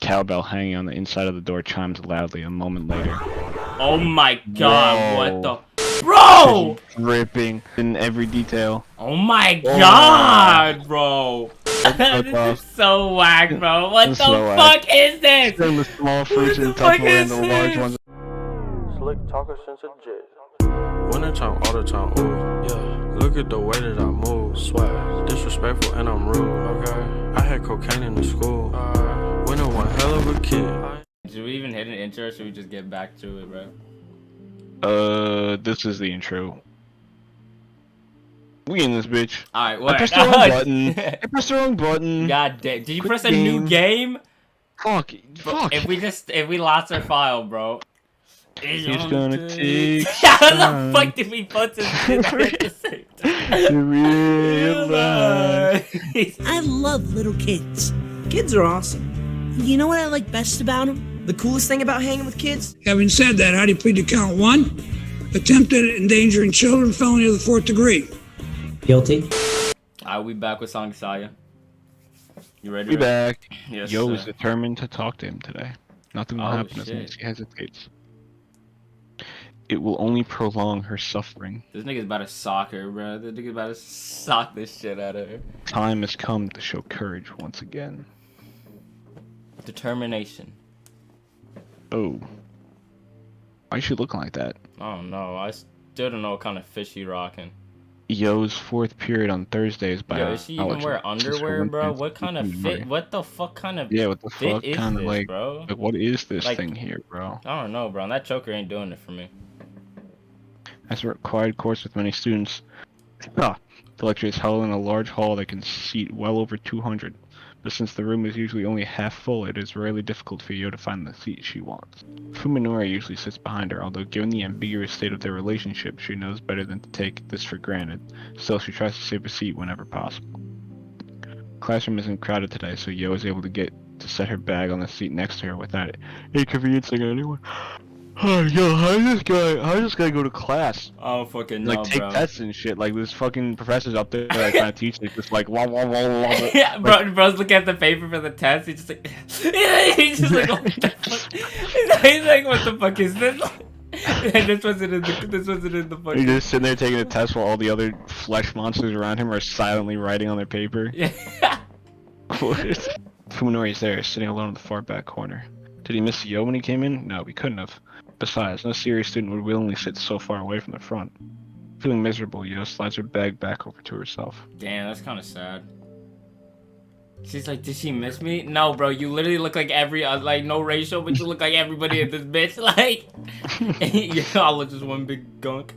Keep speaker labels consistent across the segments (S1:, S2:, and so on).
S1: cowbell hanging on the inside of the door chimes loudly a moment later.
S2: Oh my god,
S1: Whoa.
S2: what the... Bro!
S1: Dripping in every detail.
S2: Oh my god, bro!
S1: This
S2: This is so whack, bro. What the
S1: so
S2: fuck is this?
S1: Turn the small fruits
S2: What
S1: and
S2: the fuck
S1: Tupperware
S2: is
S1: into the large
S2: this?
S1: ones.
S3: Slick talker since a jet. Winter time, all the time, ooh, yeah. Look at the way that I move, swag. Disrespectful and I'm rude, okay. I had cocaine in the school. Winter one hell of a kid.
S2: Should we even hit an intro or should we just get back to it, bro?
S1: This is the intro. We in this bitch.
S2: Alright, what?
S1: I pressed the wrong button. I pressed the wrong button.
S2: God damn. Did you
S1: Quick
S2: press a new game?
S1: Fuck. Fuck.
S2: If we lost our file, bro.
S1: He's gonna take
S2: How the fuck did we put this shit at the same time?
S1: to realize.
S4: I love little kids. Kids are awesome. You know what I like best about them? The coolest thing about hanging with kids?
S5: Having said that, how do you plead to count one? Attempted endangering children, felony of the 4th degree.
S4: Guilty.
S2: Alright, we back with Song Saya. You ready?
S1: We back.
S2: Yes,
S1: Yo
S2: sir.
S1: is determined to talk to him today. Nothing will
S2: Oh,
S1: happen as long
S2: shit.
S1: as he hesitates. It will only prolong her suffering.
S2: This nigga's about to sock her, bro. This nigga's about to sock this shit out of her.
S1: Time has come to show courage once again.
S2: Determination.
S1: Oh. Why is she looking like that?
S2: I don't know. I still don't know what kind of fish she rocking.
S1: Yo's 4th period on Thursdays by
S2: Yo, does she even wear underwear, bro? What kind of fit? What the fuck kind of
S1: Yeah, what the
S2: fit
S1: fuck
S2: is
S1: kind of
S2: this,
S1: like,
S2: bro?
S1: like what is this
S2: Like-
S1: thing here, bro?
S2: I don't know, bro. That choker ain't doing it for me.
S1: As a required course with many students, the lecture is held in a large hall that can seat well over 200. But since the room is usually only half full, it is rarely difficult for Yo to find the seat she wants. Fuminori usually sits behind her, although given the ambiguous state of their relationship, she knows better than to take this for granted. Still, she tries to save a seat whenever possible. Classroom isn't crowded today, so Yo is able to set her bag on the seat next to her without inconveniencing anyone. Oh, yo, how's this guy go to class?
S2: I don't fucking know,
S1: Like, take
S2: bro.
S1: tests and shit. Like, this fucking professor's up there, like, trying to teach it. Just like, wah, wah, wah, wah, wah.
S2: Yeah, bro's looking at the paper for the test. He's just like, he's just like, what the fuck? He's like, what the fuck is this? And this wasn't in the
S1: He's
S2: fucking.
S1: just sitting there taking a test while all the other flesh monsters around him are silently writing on their paper.
S2: Yeah.
S1: Fuminori's there, sitting alone in the far back corner. Did he miss Yo when he came in? No, he couldn't have. Besides, no serious student would willingly sit so far away from the front. Feeling miserable, Yo slides her bag back over to herself.
S2: Damn, that's kind of sad. She's like, did she miss me? No, bro, you literally look like like, no racial, but you look like everybody in this bitch. Like, you all look just one big gunk.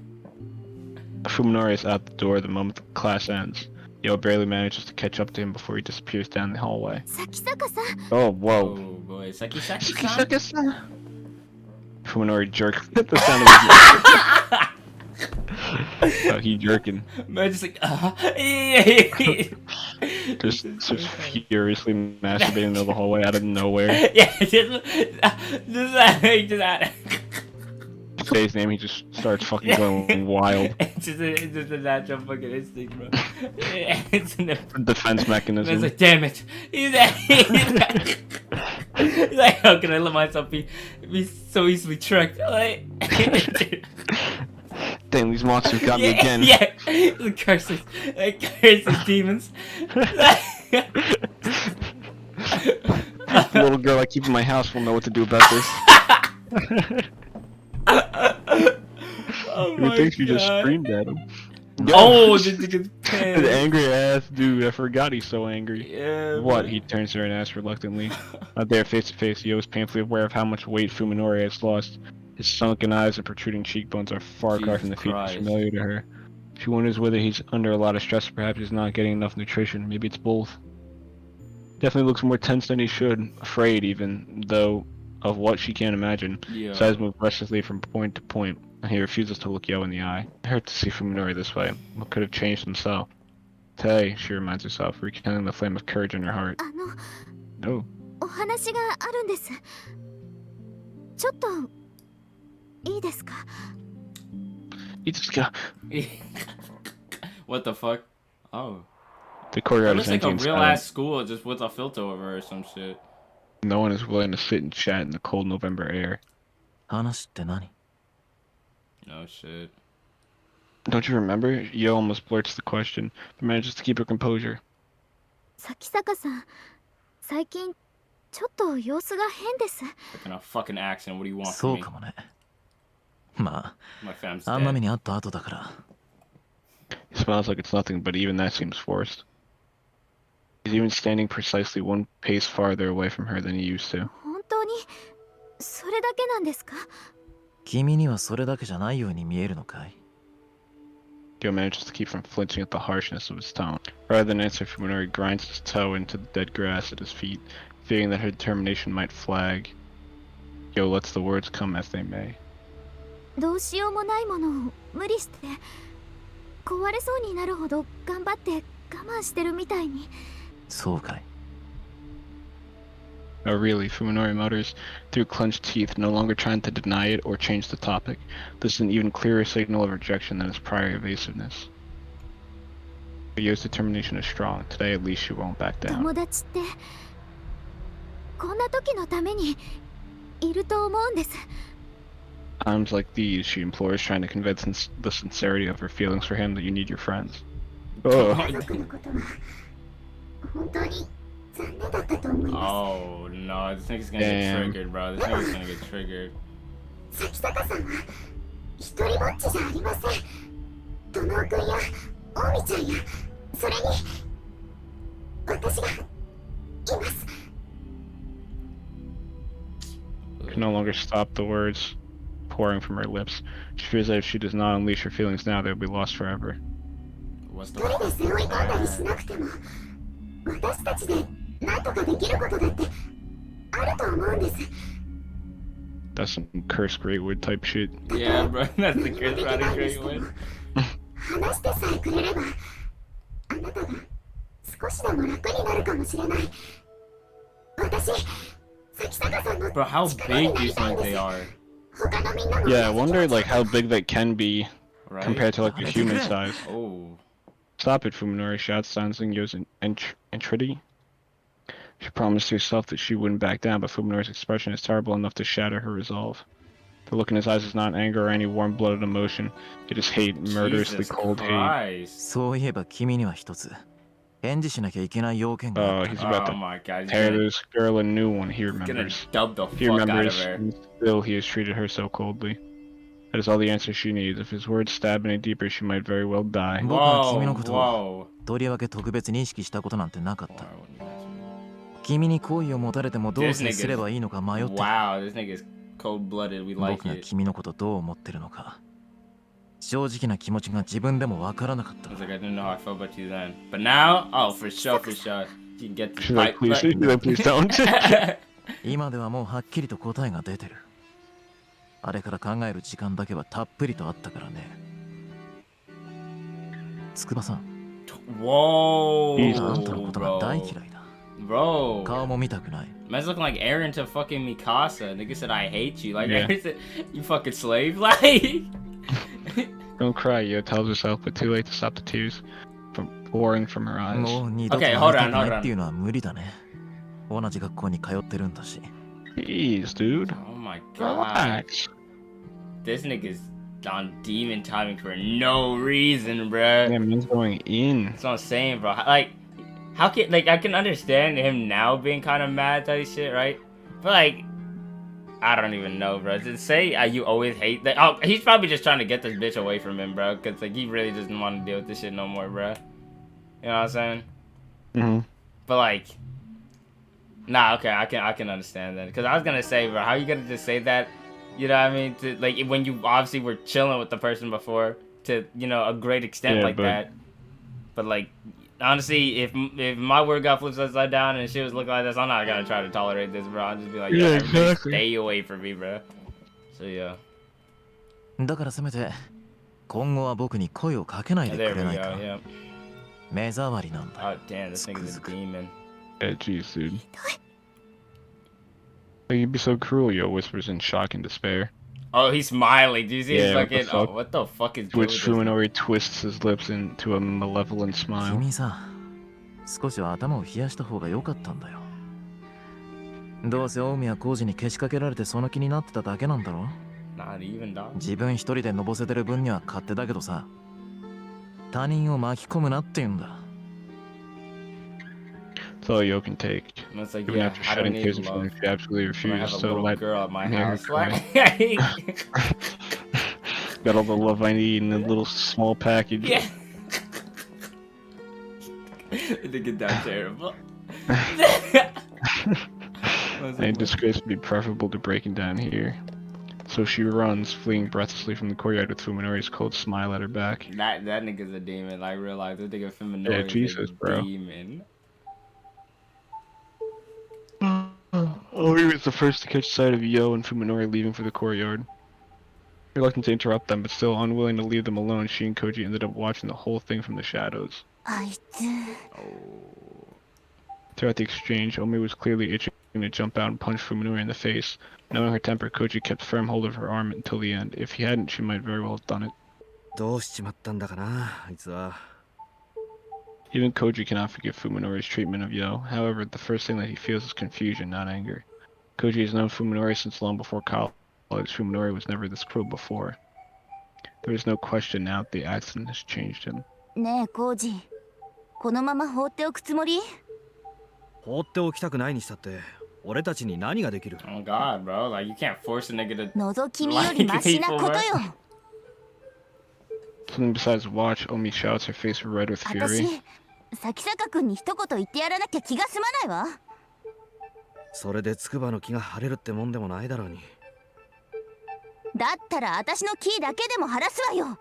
S1: Fuminori is out the door the moment the class ends. Yo barely manages to catch up to him before he disappears down the hallway. Oh, whoa.
S2: Oh, boy. Saki.
S1: Fuminori jerks at the sound of his Oh, he jerking.
S2: Man, just like,
S1: Just furiously masturbating in the hallway out of nowhere.
S2: yeah, just
S1: Say his name, he just starts fucking going wild.
S2: it's just a natural fucking instinct, bro. It's an
S1: Defense mechanism.
S2: It's like, damn it. He's like, how can I let myself be so easily tricked? Like,
S1: Damn, these monsters got me again.
S2: Yeah, the curses, demons.
S1: The little girl I keep in my house will know what to do about this.
S2: Oh
S1: You
S2: my
S1: would think she just
S2: God.
S1: screamed at him.
S2: Oh, this nigga's
S1: The angry ass dude, I forgot he's so angry.
S2: Yeah.
S1: What?
S2: bro.
S1: He turns to her and asks reluctantly. Out there face to face, Yo is painfully aware of how much weight Fuminori has lost. His sunken eyes and protruding cheekbones are far
S2: Jesus
S1: apart from the features
S2: Christ.
S1: familiar to her. She wonders whether he's under a lot of stress, perhaps he's not getting enough nutrition. Maybe it's both. Definitely looks more tense than he should, afraid even, though of what she can't imagine.
S2: Yeah.
S1: His eyes move restlessly from point to point, and he refuses to look Yo in the eye. It hurt to see Fuminori this way. What could have changed himself? Today, she reminds herself, rekindling the flame of courage in her heart. No.
S6: お話があるんです。ちょっといいですか？
S1: He just got
S2: What the fuck? Oh.
S1: the
S2: It
S1: courtyard
S2: looks
S1: is
S2: like a
S1: empty and
S2: real
S1: silent.
S2: ass school just with a filter over or some shit.
S1: No one is willing to sit and chat in the cold November air.
S7: 話って何？
S2: No shit.
S1: Don't you remember? Yo almost blurts the question, but manages to keep her composure.
S6: 咲坂さん、最近ちょっと様子が変です。
S2: Fucking a fucking accent. What do you want
S7: そ
S2: from
S7: う
S2: me?
S7: かもね。ま
S2: My fam's
S7: あ、あんな目
S2: dead.
S7: にあった後だから。
S1: He smiles like it's nothing, but even that seems forced. He's even standing precisely one pace farther away from her than he used to.
S6: 本当にそれだけなんですか？
S7: 君にはそれだけじゃないように見えるのかい？
S1: Yo manages to keep from flinching at the harshness of his tone. Rather than answer, Fuminori grinds his toe into the dead grass at his feet, fearing that her determination might flag. Yo lets the words come as they may.
S6: どうしようもないものを無理して壊れそうになるほど頑張って我慢してるみたいに。
S7: そうかい。
S1: Oh really, Fuminori mutters through clenched teeth, no longer trying to deny it or change the topic. This is an even clearer signal of rejection than his prior evasiveness. But Yo's determination is strong. Today at least she won't back down.
S6: 友達ってこんな時のためにいると思うんです。
S1: Times like these, she implores, trying to convince the sincerity of her feelings for him that you need your friends. Oh.
S2: Oh no, this nigga's gonna get
S1: Damn.
S2: triggered, bro. This nigga's gonna get triggered.
S6: 咲坂さんは一人ぼっちじゃありません。友尾くんや大見ちゃんやそれに私がいます。
S1: Can no longer stop the words pouring from her lips. She fears that if she does not unleash her feelings now, they will be lost forever.
S2: What's
S6: 一
S2: the
S6: 人で背負い込んだりしなくても私たちで何とかできることだってあると思うんです。
S1: That's some cursed Greatwood type shit.
S2: Yeah, bro, that's the Chris Roddy great one.
S6: 話してさえくれればあなたが少しでも楽になるかもしれない。私、咲坂さんの
S2: Bro, how big do you think they are?
S6: 他のみんなも
S1: Yeah, I wonder like how big they can be
S2: Right?
S1: compared to like a human size.
S2: Oh.
S1: Stop it, Fuminori shouts, silencing Yo's entreaty. She promised herself that she wouldn't back down, but Fuminori's expression is terrible enough to shatter her resolve. The look in his eyes is not anger or any warm-blooded emotion. It is hate, murderously
S2: Jesus
S1: cold hate.
S2: Christ.
S7: そういえば君には一つ返事しなきゃいけない要件があ
S1: Oh,
S7: った
S1: he's
S7: んだ。
S1: about
S2: Oh
S1: to
S2: my god, he's
S1: tear
S2: gonna,
S1: this girl a new one, he
S2: he's gonna
S1: remembers.
S2: dub the
S1: He
S2: fuck out of
S1: remembers,
S2: her.
S1: and still he has treated her so coldly. That is all the answer she needs. If his words stab any deeper, she might very well die.
S7: 僕は君の
S2: Whoa,
S7: ことを
S2: whoa.
S7: とりわけ特別に意識したことなんてなかっ
S2: Why
S7: た。
S2: wouldn't you ask me?
S7: 君に好意を持たれてもどう接すればいいのか迷ってた。
S2: Wow, this nigga's cold-blooded. We like
S7: 僕が
S2: it.
S7: 君のことどう思ってるのか正直な気持ちが自分でもわからなかった
S2: I was like, I didn't know how I felt about you then. But now, oh, for sure, for sure. You can get this
S1: She's like,
S2: pipe.
S1: please, she's like, please don't.
S7: 今ではもうはっきりと答えが出てるあれから考える時間だけはたっぷりとあったからね筑波さん
S2: Whoa,
S7: あんたのことが大
S2: bro.
S7: 嫌いだ
S2: Bro.
S7: 顔も見たくない
S2: Man's looking like Aaron to fucking Mikasa. Nigga said, I hate you. Like,
S1: Yeah.
S2: Aaron said, you fucking slave. Like,
S1: Don't cry, Yo tells herself, but too late to stop the tears from pouring from her eyes.
S7: もう二度と
S2: Okay,
S7: 会い
S2: hold
S7: た
S2: on,
S7: くない
S2: hold
S7: っていうのは無理だね同じ学校に通ってるんだし
S1: Jeez, dude.
S2: oh my god.
S1: Relax.
S2: This nigga's on demon timing for no reason, bruh.
S1: Yeah, man's going in.
S2: That's what I'm saying, bro. Like, how can, like, I can understand him now being kind of mad type shit, right? But, like, I don't even know, bro. To say you always hate that. Oh, he's probably just trying to get this bitch away from him, bro. Because, like, he really doesn't want to deal with this shit no more, bro. You know what I'm saying?
S1: Mm-hmm.
S2: But, like, nah, okay, I can understand that. Because I was going to say, bro, how you going to just say that? You know what I mean? To, like, when you obviously were chilling with the person before to, you know, a great extent
S1: Yeah,
S2: like
S1: but-
S2: that. But, like, honestly, if my word got flipped upside down and shit was looking like this, I'm not gonna try to tolerate this, bro. I'll just be like,
S1: Yeah,
S2: yeah, everybody
S1: exactly.
S2: stay away from me, bro. So yeah.
S7: だからせめて今後は僕に声をかけない
S2: Yeah,
S7: で
S2: there
S7: く
S2: we
S7: れない
S2: go.
S7: か
S2: Yeah.
S7: 目障りなんだ
S2: Oh damn, this nigga's a demon.
S1: Yeah, jeez, dude. Like, you'd be so cruel, Yo whispers in shock and despair.
S2: Oh, he's smiling. Do you see his
S1: Yeah, what the
S2: fucking? Oh,
S1: fuck?
S2: what the fuck is
S1: To
S2: good
S1: which
S2: with this?
S1: Fuminori twists his lips into a malevolent smile.
S7: 君さ少しは頭を冷やした方が良かったんだよどうせ近江は工事にけしかけられてその気になってただけなんだろ。
S2: Not even, dog.
S7: 自分一人でのぼせてる分には勝手だけどさ、他人を巻き込むなって言うんだ。
S1: That's all Yo can take.
S2: And it's like,
S1: Even
S2: yeah,
S1: after
S2: I don't
S1: shedding
S2: need
S1: tears in
S2: love.
S1: front of she absolutely
S2: When I have
S1: refuses
S2: a
S1: to
S2: little
S1: let
S2: girl at my
S1: me hear her
S2: house.
S1: cry.
S2: Like,
S1: Got all the love I need in a little small package.
S2: yeah. I think it's that terrible.
S1: Any disgrace would be preferable to breaking down here. So she runs, fleeing breathlessly from the courtyard with Fuminori's cold smile at her back.
S2: That nigga's a demon. Like, real life, this nigga Feminori
S1: Yeah, Jesus,
S2: is a
S1: bro.
S2: demon.
S1: Omi was the first to catch sight of Yo and Fuminori leaving for the courtyard. Reluctant to interrupt them, but still unwilling to leave them alone, she and Koji ended up watching the whole thing from the shadows.
S6: あいつ
S1: Throughout the exchange, Omi was clearly itching to jump out and punch Fuminori in the face. Knowing her temper, Koji kept firm hold of her arm until the end. If he hadn't, she might very well have done it.
S8: どうしちまったんだかな、あいつは。
S1: Even Koji cannot forgive Fuminori's treatment of Yo. However, the first thing that he feels is confusion, not anger. Koji has known Fuminori since long before college. Fuminori was never this cruel before. There is no question now that the accident has changed him.
S6: ねえコウジ、このまま放っておくつもり？
S8: 放っておきたくないにしたって、俺たちに何ができる？
S2: Oh god, bro. Like, you can't force a nigga to.
S6: 覗き見よりマシなことよ。
S1: Something besides watch, Omi shouts, her face red with
S6: 私、
S1: fury.
S6: 崎坂君に一言言ってやらなきゃ気が済まないわ。
S8: それで筑波の気が晴れるってもんでもないだろうに。
S6: だったら私のキーだけでも晴らすわよ。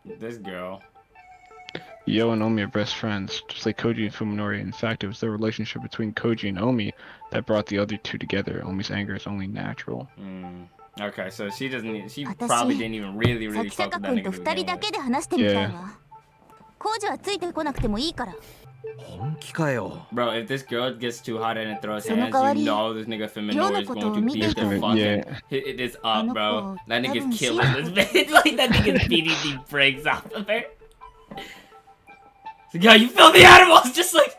S2: This girl.
S1: Yo and Omi are best friends, just like Koji and Fuminori. In fact, it was the relationship between Koji and Omi that brought the other two together. Omi's anger is only natural.
S2: Okay, so she doesn't. She
S6: 私
S2: probably didn't even really
S6: 崎
S2: fuck
S6: 坂
S2: with that
S6: 君
S2: nigga.
S6: と
S2: to
S6: 二
S2: begin
S6: 人だ
S2: with.
S6: けで話してみたいわ。コウジはついてこなくてもいいから。
S8: 本気かよ。
S2: Bro, if this girl gets too hot and it throws
S6: その
S2: hands,
S6: 代わ
S2: you
S6: り、
S2: know this nigga
S6: 世
S2: Feminori
S6: の
S2: is
S6: こと
S2: going
S6: を
S2: to
S6: 見て
S2: beat
S6: い
S2: the
S6: たら、
S2: fucking. It is up, bro. That
S6: 多
S2: nigga's
S6: 分
S2: killing
S6: 死
S2: this bitch. Like, that nigga's beating the brakes off of her. So, yeah, you filthy animals! Just like.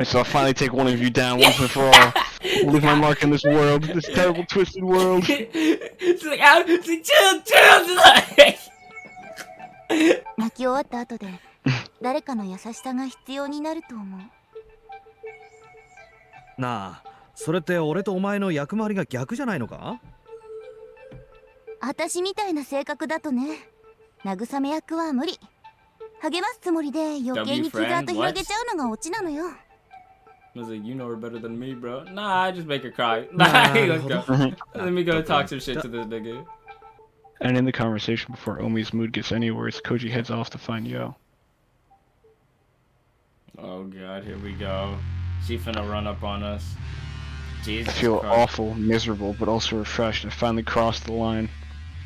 S1: So I'll finally take one of you down once and for all. Leave my mark in this world, this terrible, twisted world.
S2: She's like, out. She's like, chill. Just like.
S6: 泣き終わった後で誰かの優しさが必要になると思う。
S8: なあ、それって俺とお前の役回りが逆じゃないのか？
S6: 私みたいな性格だとね、慰め役は無理。励ますつもりで余計に傷跡広げちゃうのがオチなのよ。
S2: I was like, you know her better than me, bro. Nah, I just make her cry. Nah, let's go. Let me go talk some shit to this nigga.
S1: And in the conversation before Omi's mood gets any worse, Koji heads off to find Yo.
S2: Oh god, here we go. She finna run up on us. Jesus
S1: I feel
S2: Christ.
S1: awful, miserable, but also refreshed. I finally crossed the line.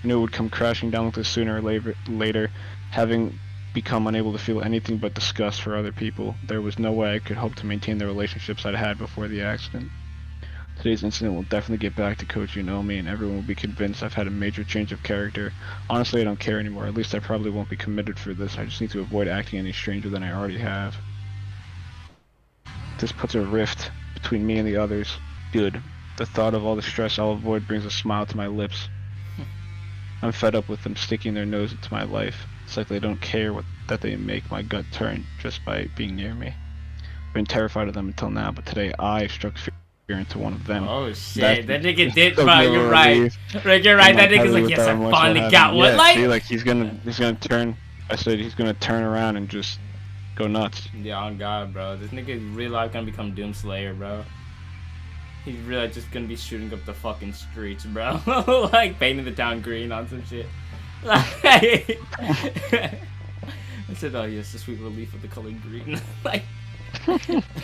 S1: I knew it would come crashing down like this sooner or later, having become unable to feel anything but disgust for other people. There was no way I could hope to maintain the relationships I'd had before the accident. Today's incident will definitely get back to Koji and Omi, and everyone will be convinced I've had a major change of character. Honestly, I don't care anymore. At least I probably won't be committed for this. I just need to avoid acting any stranger than I already have. This puts a rift between me and the others. Good. The thought of all the stress I'll avoid brings a smile to my lips. I'm fed up with them sticking their nose into my life. It's like they don't care that they make my gut turn just by being near me. I've been terrified of them until now, but today I struck fear into one of them.
S2: Oh shit, that nigga did,
S1: so
S2: bro, you're right. Right, you're right, that nigga's like, yes, I finally got one.
S1: Yeah,
S2: Like,
S1: see, like he's gonna turn. I said he's gonna turn around and just go nuts.
S2: yeah, on God, bro. This nigga is real life gonna become Doomslayer, bro. He's really just gonna be shooting up the fucking streets, bro. Like, painting the town green on some shit. Like, I said, oh yes, the sweet relief of the color green. Like,
S1: The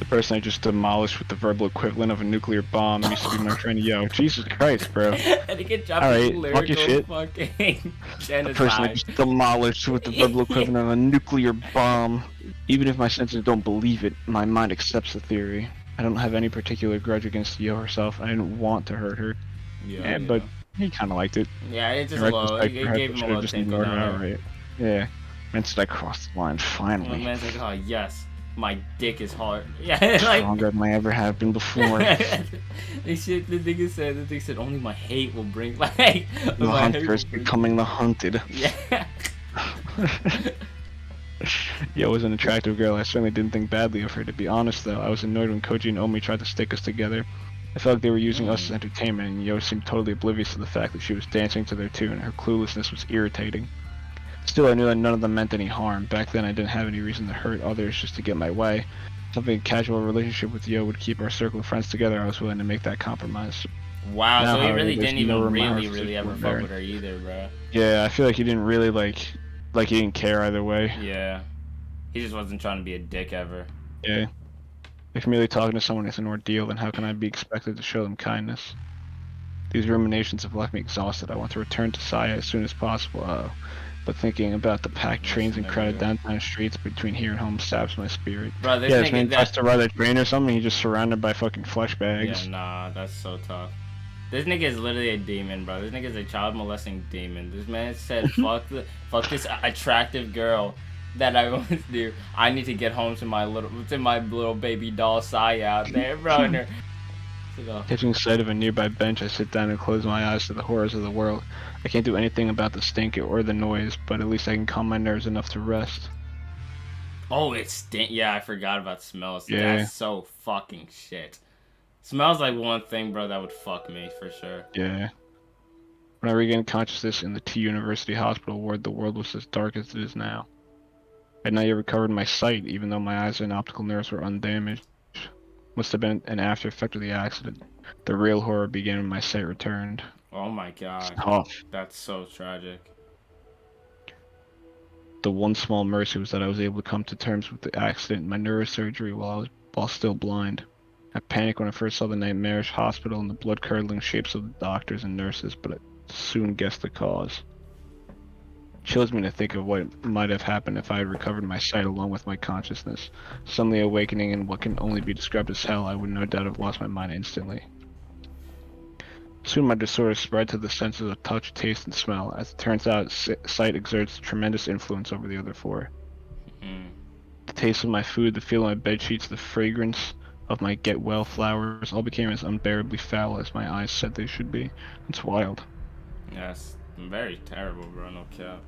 S1: person I just demolished with the verbal equivalent of a nuclear bomb used to be my friend Yo. Jesus Christ, bro.
S2: and he can drop
S1: Alright,
S2: his
S1: fuck your
S2: lyrical
S1: shit.
S2: fucking
S1: The person I
S2: genocide.
S1: just demolished with the verbal equivalent of a nuclear bomb. Even if my senses don't believe it, my mind accepts the theory. I don't have any particular grudge against Yo herself. I didn't want to hurt her.
S2: Yeah,
S1: But he kind of liked it.
S2: yeah, it's just
S1: In
S2: a little, it
S1: retrospect, perhaps
S2: gave
S1: I
S2: him a
S1: should've
S2: little
S1: just
S2: tinkle
S1: ignored it
S2: down there.
S1: outright. Yeah. Instead I crossed the line,
S2: My
S1: finally.
S2: man's like, oh yes, My dick is hard. Yeah, like
S1: Stronger than I ever have been before.
S2: the nigga said only my hate will bring like
S1: The
S2: my hate
S1: hunter is
S2: will bring.
S1: becoming the hunted.
S2: Yeah.
S1: Yo was an attractive girl. I certainly didn't think badly of her. To be honest, though, I was annoyed when Koji and Omi tried to stick us together. I felt like they were using us as entertainment, and Yo seemed totally oblivious to the fact that she was dancing to their tune. Her cluelessness was irritating. Still, I knew that none of them meant any harm. Back then, I didn't have any reason to hurt others just to get my way. Something a casual relationship with Yo would keep our circle of friends together. I was willing to make that compromise.
S2: Wow,
S1: Now,
S2: so he
S1: however,
S2: really
S1: there's
S2: didn't
S1: no
S2: even
S1: room in my
S2: really
S1: heart for
S2: ever fuck
S1: married.
S2: with her either, bro.
S1: Yeah, I feel like he didn't really like he didn't care either way.
S2: Yeah. He just wasn't trying to be a dick ever.
S1: Yeah. If merely talking to someone is an ordeal, then how can I be expected to show them kindness? These ruminations have left me exhausted. I want to return to Saya as soon as possible. But thinking about the packed trains and crowded downtown streets between here and home saps my spirit.
S2: Bro, this
S1: Yeah, this
S2: nigga
S1: man tries to ride a train or something, he's just surrounded by fucking flesh bags.
S2: Yeah, nah, that's so tough. This nigga is literally a demon, bro. This nigga is a child molesting demon. This man said, fuck this attractive girl that I once knew. I need to get home to my little baby doll Saya out there, bro. And
S1: Catching sight of a nearby bench, I sit down and close my eyes to the horrors of the world. I can't do anything about the stink or the noise, but at least I can calm my nerves enough to rest.
S2: oh, it stink. Yeah, I forgot about smells.
S1: Yeah.
S2: That's so fucking shit. Smells like one thing, bro, that would fuck me for sure.
S1: Yeah. When I regained consciousness in the T University Hospital ward, the world was as dark as it is now. I had not yet recovered my sight, even though my eyes and optical nerves were undamaged. Must have been an after effect of the accident. The real horror began when my sight returned.
S2: Oh my god.
S1: It's tough.
S2: That's so tragic.
S1: The one small mercy was that I was able to come to terms with the accident and my neurosurgery while still blind. I panicked when I first saw the nightmarish hospital and the blood-curdling shapes of the doctors and nurses, but I soon guessed the cause. It chills me to think of what might have happened if I had recovered my sight along with my consciousness. Suddenly awakening in what can only be described as hell, I would no doubt have lost my mind instantly. Soon my disorder spread to the senses of touch, taste, and smell. As it turns out, sight exerts tremendous influence over the other four. The taste of my food, the feel of my bed sheets, the fragrance of my get well flowers all became as unbearably foul as my eyes said they should be. It's wild.
S2: Yes, very terrible, bro. No cap.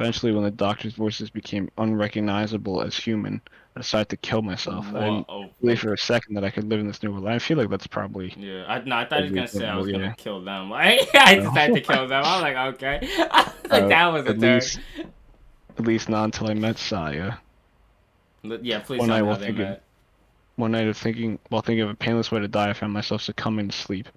S1: Eventually, when the doctor's voices became unrecognizable as human, I decided to kill myself. I didn't believe for a second that I could live in this new world. I feel like that's probably...
S2: Yeah, I thought he was gonna say I was gonna
S1: yeah.
S2: kill them. Like, I decided to kill them. I was like, okay. I was like, that was a turn.
S1: At least not until I met Saya.
S2: Yeah, please
S1: One
S2: tell
S1: night
S2: me how
S1: while
S2: they
S1: thinking,
S2: met.
S1: one night while thinking of a painless way to die, I found myself succumbing to sleep.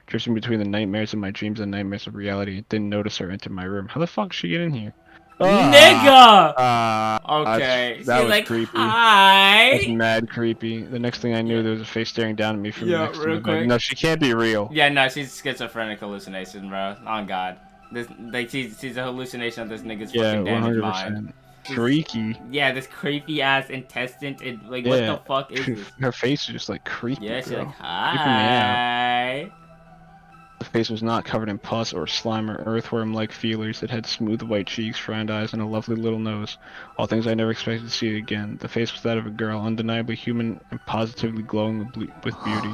S1: Drifting between the nightmares of my dreams and nightmares of reality, I didn't notice her enter my room. How the fuck did she get in here?
S2: Nigga! Okay.
S1: That
S2: She's
S1: was
S2: like,
S1: creepy.
S2: hi!
S1: That's mad creepy. The next thing I knew, there was a face staring down at me from
S2: Yeah,
S1: next to
S2: real
S1: the bed.
S2: quick.
S1: No, she can't be real.
S2: Yeah, no, she's schizophrenic hallucination, bro. On God. This, like, she's a hallucination of this nigga's
S1: Yeah,
S2: fucking damaged mind.
S1: 100%. Freaky.
S2: Yeah, this creepy ass intestine. Like,
S1: Yeah.
S2: what the fuck is this?
S1: Her face is just like creepy.
S2: Yeah, she's
S1: bro.
S2: like,
S1: Creeping me out.
S2: hi.
S1: The face was not covered in pus or slime or earthworm-like feelers. It had smooth white cheeks, round eyes, and a lovely little nose. All things I never expected to see again. The face was that of a girl, undeniably human and positively glowing with beauty.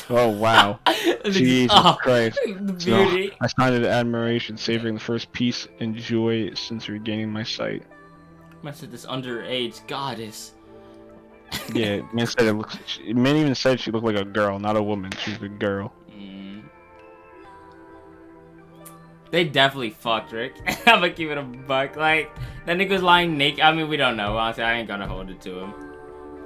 S1: Oh, wow. Jesus Christ.
S2: The beauty.
S1: So, I signed it to admiration, savoring the first peace and joy since regaining my sight.
S2: I said this underage goddess.
S1: Yeah, man even said she looked like a girl, not a woman. She was a girl.
S2: They definitely fucked, Rick. I'm gonna keep it a buck. Like, that nigga was lying naked. I mean, we don't know. Honestly, I ain't gonna hold it to him.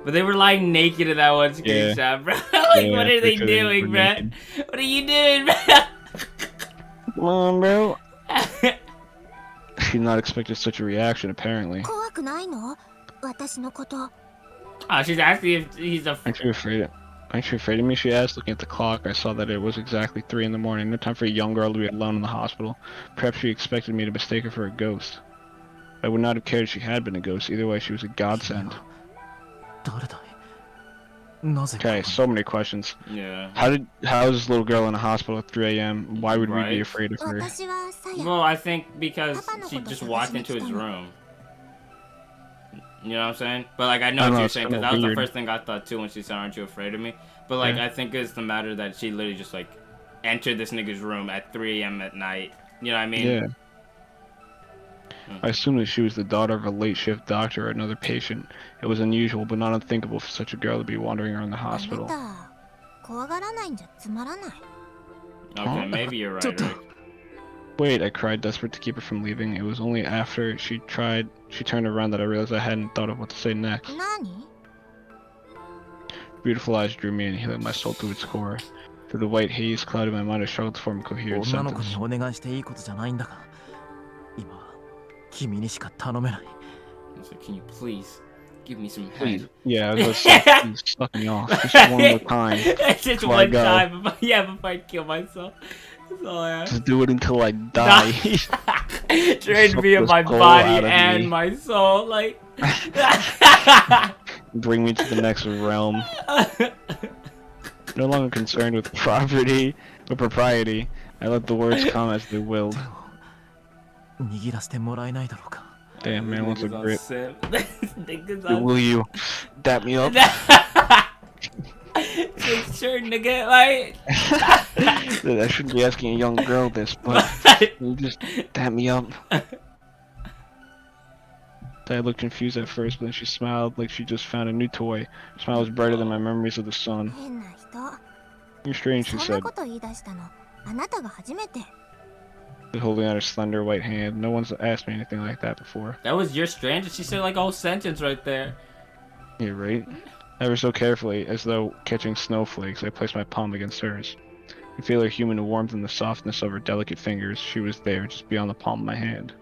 S2: But they were lying naked in that one screenshot, bro. Like,
S1: Yeah,
S2: what are they
S1: for sure
S2: doing,
S1: were
S2: bro?
S1: naked.
S2: What are you doing, bro?
S1: Come on, bro. She did not expected such a reaction, apparently.
S6: 怖くないの私のこと
S2: Oh, she's asking if he's a...
S1: Aren't you afraid of me? She asked, looking at the clock. I saw that it was exactly 3 in the morning. No time for a young girl to be alone in the hospital. Perhaps she expected me to mistake her for a ghost. I would not have cared if she had been a ghost. Either way, she was a godsend. Okay, so many questions.
S2: Yeah.
S1: How is this little girl in a hospital at 3 a.m.? Why would we be afraid of her?
S6: 私はさや
S2: Well, I think because she just walked into his room. You know what I'm saying? But like I know
S1: I don't
S2: what
S1: know,
S2: you're
S1: it's
S2: saying because
S1: kinda
S2: that was the
S1: weird.
S2: first thing I thought too when she said, "Aren't you afraid of me?" But like
S1: Yeah.
S2: I think it's the matter that she literally just like entered this nigga's room at 3 a.m. at night. You know what I mean?
S1: Yeah. I assumed that she was the daughter of a late shift doctor or another patient. It was unusual, but not unthinkable for such a girl to be wandering around the
S6: あな
S1: hospital.
S6: た怖がらないんじゃつまらない。
S2: Okay, maybe you're right, Rick.
S1: Wait, I cried, desperate to keep her from leaving. It was only after she turned around that I realized I hadn't thought of what to say next.
S6: 何？
S1: Beautiful eyes drew me in, healing my soul to its core. Through the white haze clouded my mind, I struggled to form a coherent
S7: 女の子
S1: sentence.
S7: にお願いしていいことじゃないんだが、今は君にしか頼めない。
S2: So can you please give me some
S1: Please.
S2: head?
S1: Yeah, I was like, please suck me off. Just one more time.
S2: Just
S1: before I
S2: one
S1: go.
S2: time. Before I kill myself. That's all I ask.
S1: Just do it until I die.
S2: Drain me of
S1: Suck
S2: my
S1: this soul
S2: body
S1: out of
S2: and
S1: me.
S2: my soul. Like.
S1: Bring me to the next realm. No longer concerned with propriety, I let the words come as they willed.
S7: 握らせてもらえないだろうか。
S1: Damn, man wants a
S2: Niggas on
S1: grip.
S2: sim. Niggas
S1: Dude,
S2: on
S1: will you dap me up?
S2: sure, nigga, like.
S1: Dude, I shouldn't be asking a young girl this, but you just dap me up. Dad looked confused at first, but then she smiled like she just found a new toy. Her smile was brighter than my memories of the sun.
S6: 変な人。
S1: You're strange, she
S6: そんな
S1: said,
S6: こと言い出したのあなたが初めて。
S1: holding out her slender white hand. No one's asked me anything like that before.
S2: That was your stranger. She said like a whole sentence right there.
S1: You're right. Ever so carefully, as though catching snowflakes, I placed my palm against hers. I could feel her human warmth and the softness of her delicate fingers. She was there, just beyond the palm of my hand.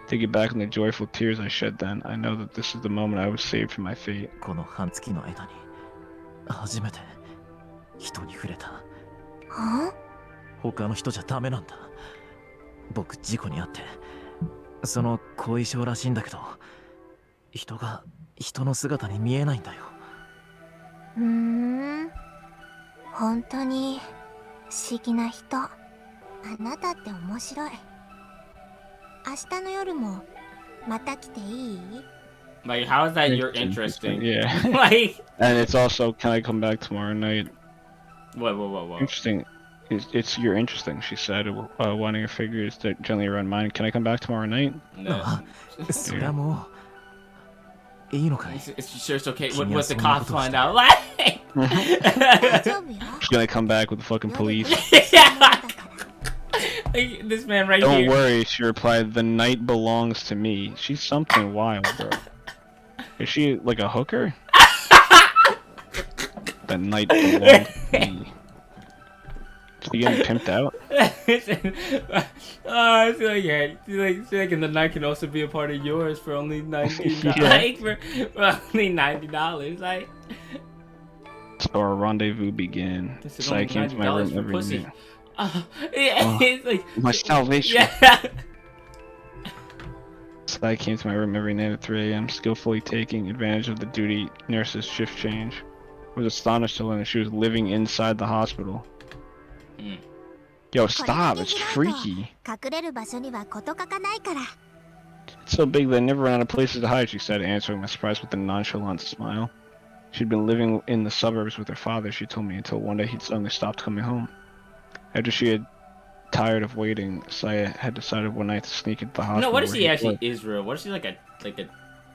S1: Thinking back on the joyful tears I shed then, I know that this is the moment I was saved from my fate.
S7: この半月の間に初めて人に触れた。
S6: は
S7: 他の人じゃダメなんだ。僕事故に遭ってその後遺症らしいんだけど、人が人の姿に見えないんだよ。
S6: ふーん。本当に不思議な人。あなたって面白い。明日の夜もまた来ていい？
S2: Like, how is that you're interesting?
S1: Yeah.
S2: Like.
S1: And it's also, can I come back tomorrow night?
S2: What?
S1: Interesting. You're interesting, she said, winding her fingers gently around mine. Can I come back tomorrow night?
S2: No.
S7: あ、そりゃもういいのかい？
S2: It's sure it's okay. What
S7: 君は
S2: the
S7: そんな
S2: cops
S7: ことをし
S2: find
S7: て
S2: out? Like.
S6: 大丈夫よ。
S1: She's gonna come back with the fucking police.
S2: Like, this man right
S1: Don't
S2: here.
S1: worry, she replied, the night belongs to me. She's something wild, bro. Is she like a hooker? The night belongs to me. Is she getting pimped out?
S2: Oh, I feel like, yeah, she's like, and the night can also be a part of yours for only $90.
S1: Yeah.
S2: Like, for only $90. Like,
S1: So our rendezvous began.
S2: this is
S1: So I
S2: only
S1: came to my
S2: $90
S1: room
S2: for
S1: every
S2: pussy.
S1: night.
S2: Yeah,
S1: Oh,
S2: it's like,
S1: my salvation.
S2: yeah.
S1: So I came to my room every night at 3 a.m., skillfully taking advantage of the duty nurse's shift change. I was astonished to learn that she was living inside the hospital.
S2: Mm.
S1: Yo, stop, it's freaky.
S6: 隠れる場所には事欠かないから。
S1: It's so big that I never ran out of places to hide, she said, answering my surprise with a nonchalant smile. She'd been living in the suburbs with her father, she told me, until one day he'd suddenly stopped coming home. After she had tired of waiting, Saya had decided one night to sneak into the hospital.
S2: No, what if
S1: where
S2: she
S1: he
S2: actually
S1: worked.
S2: is real? What if she's like a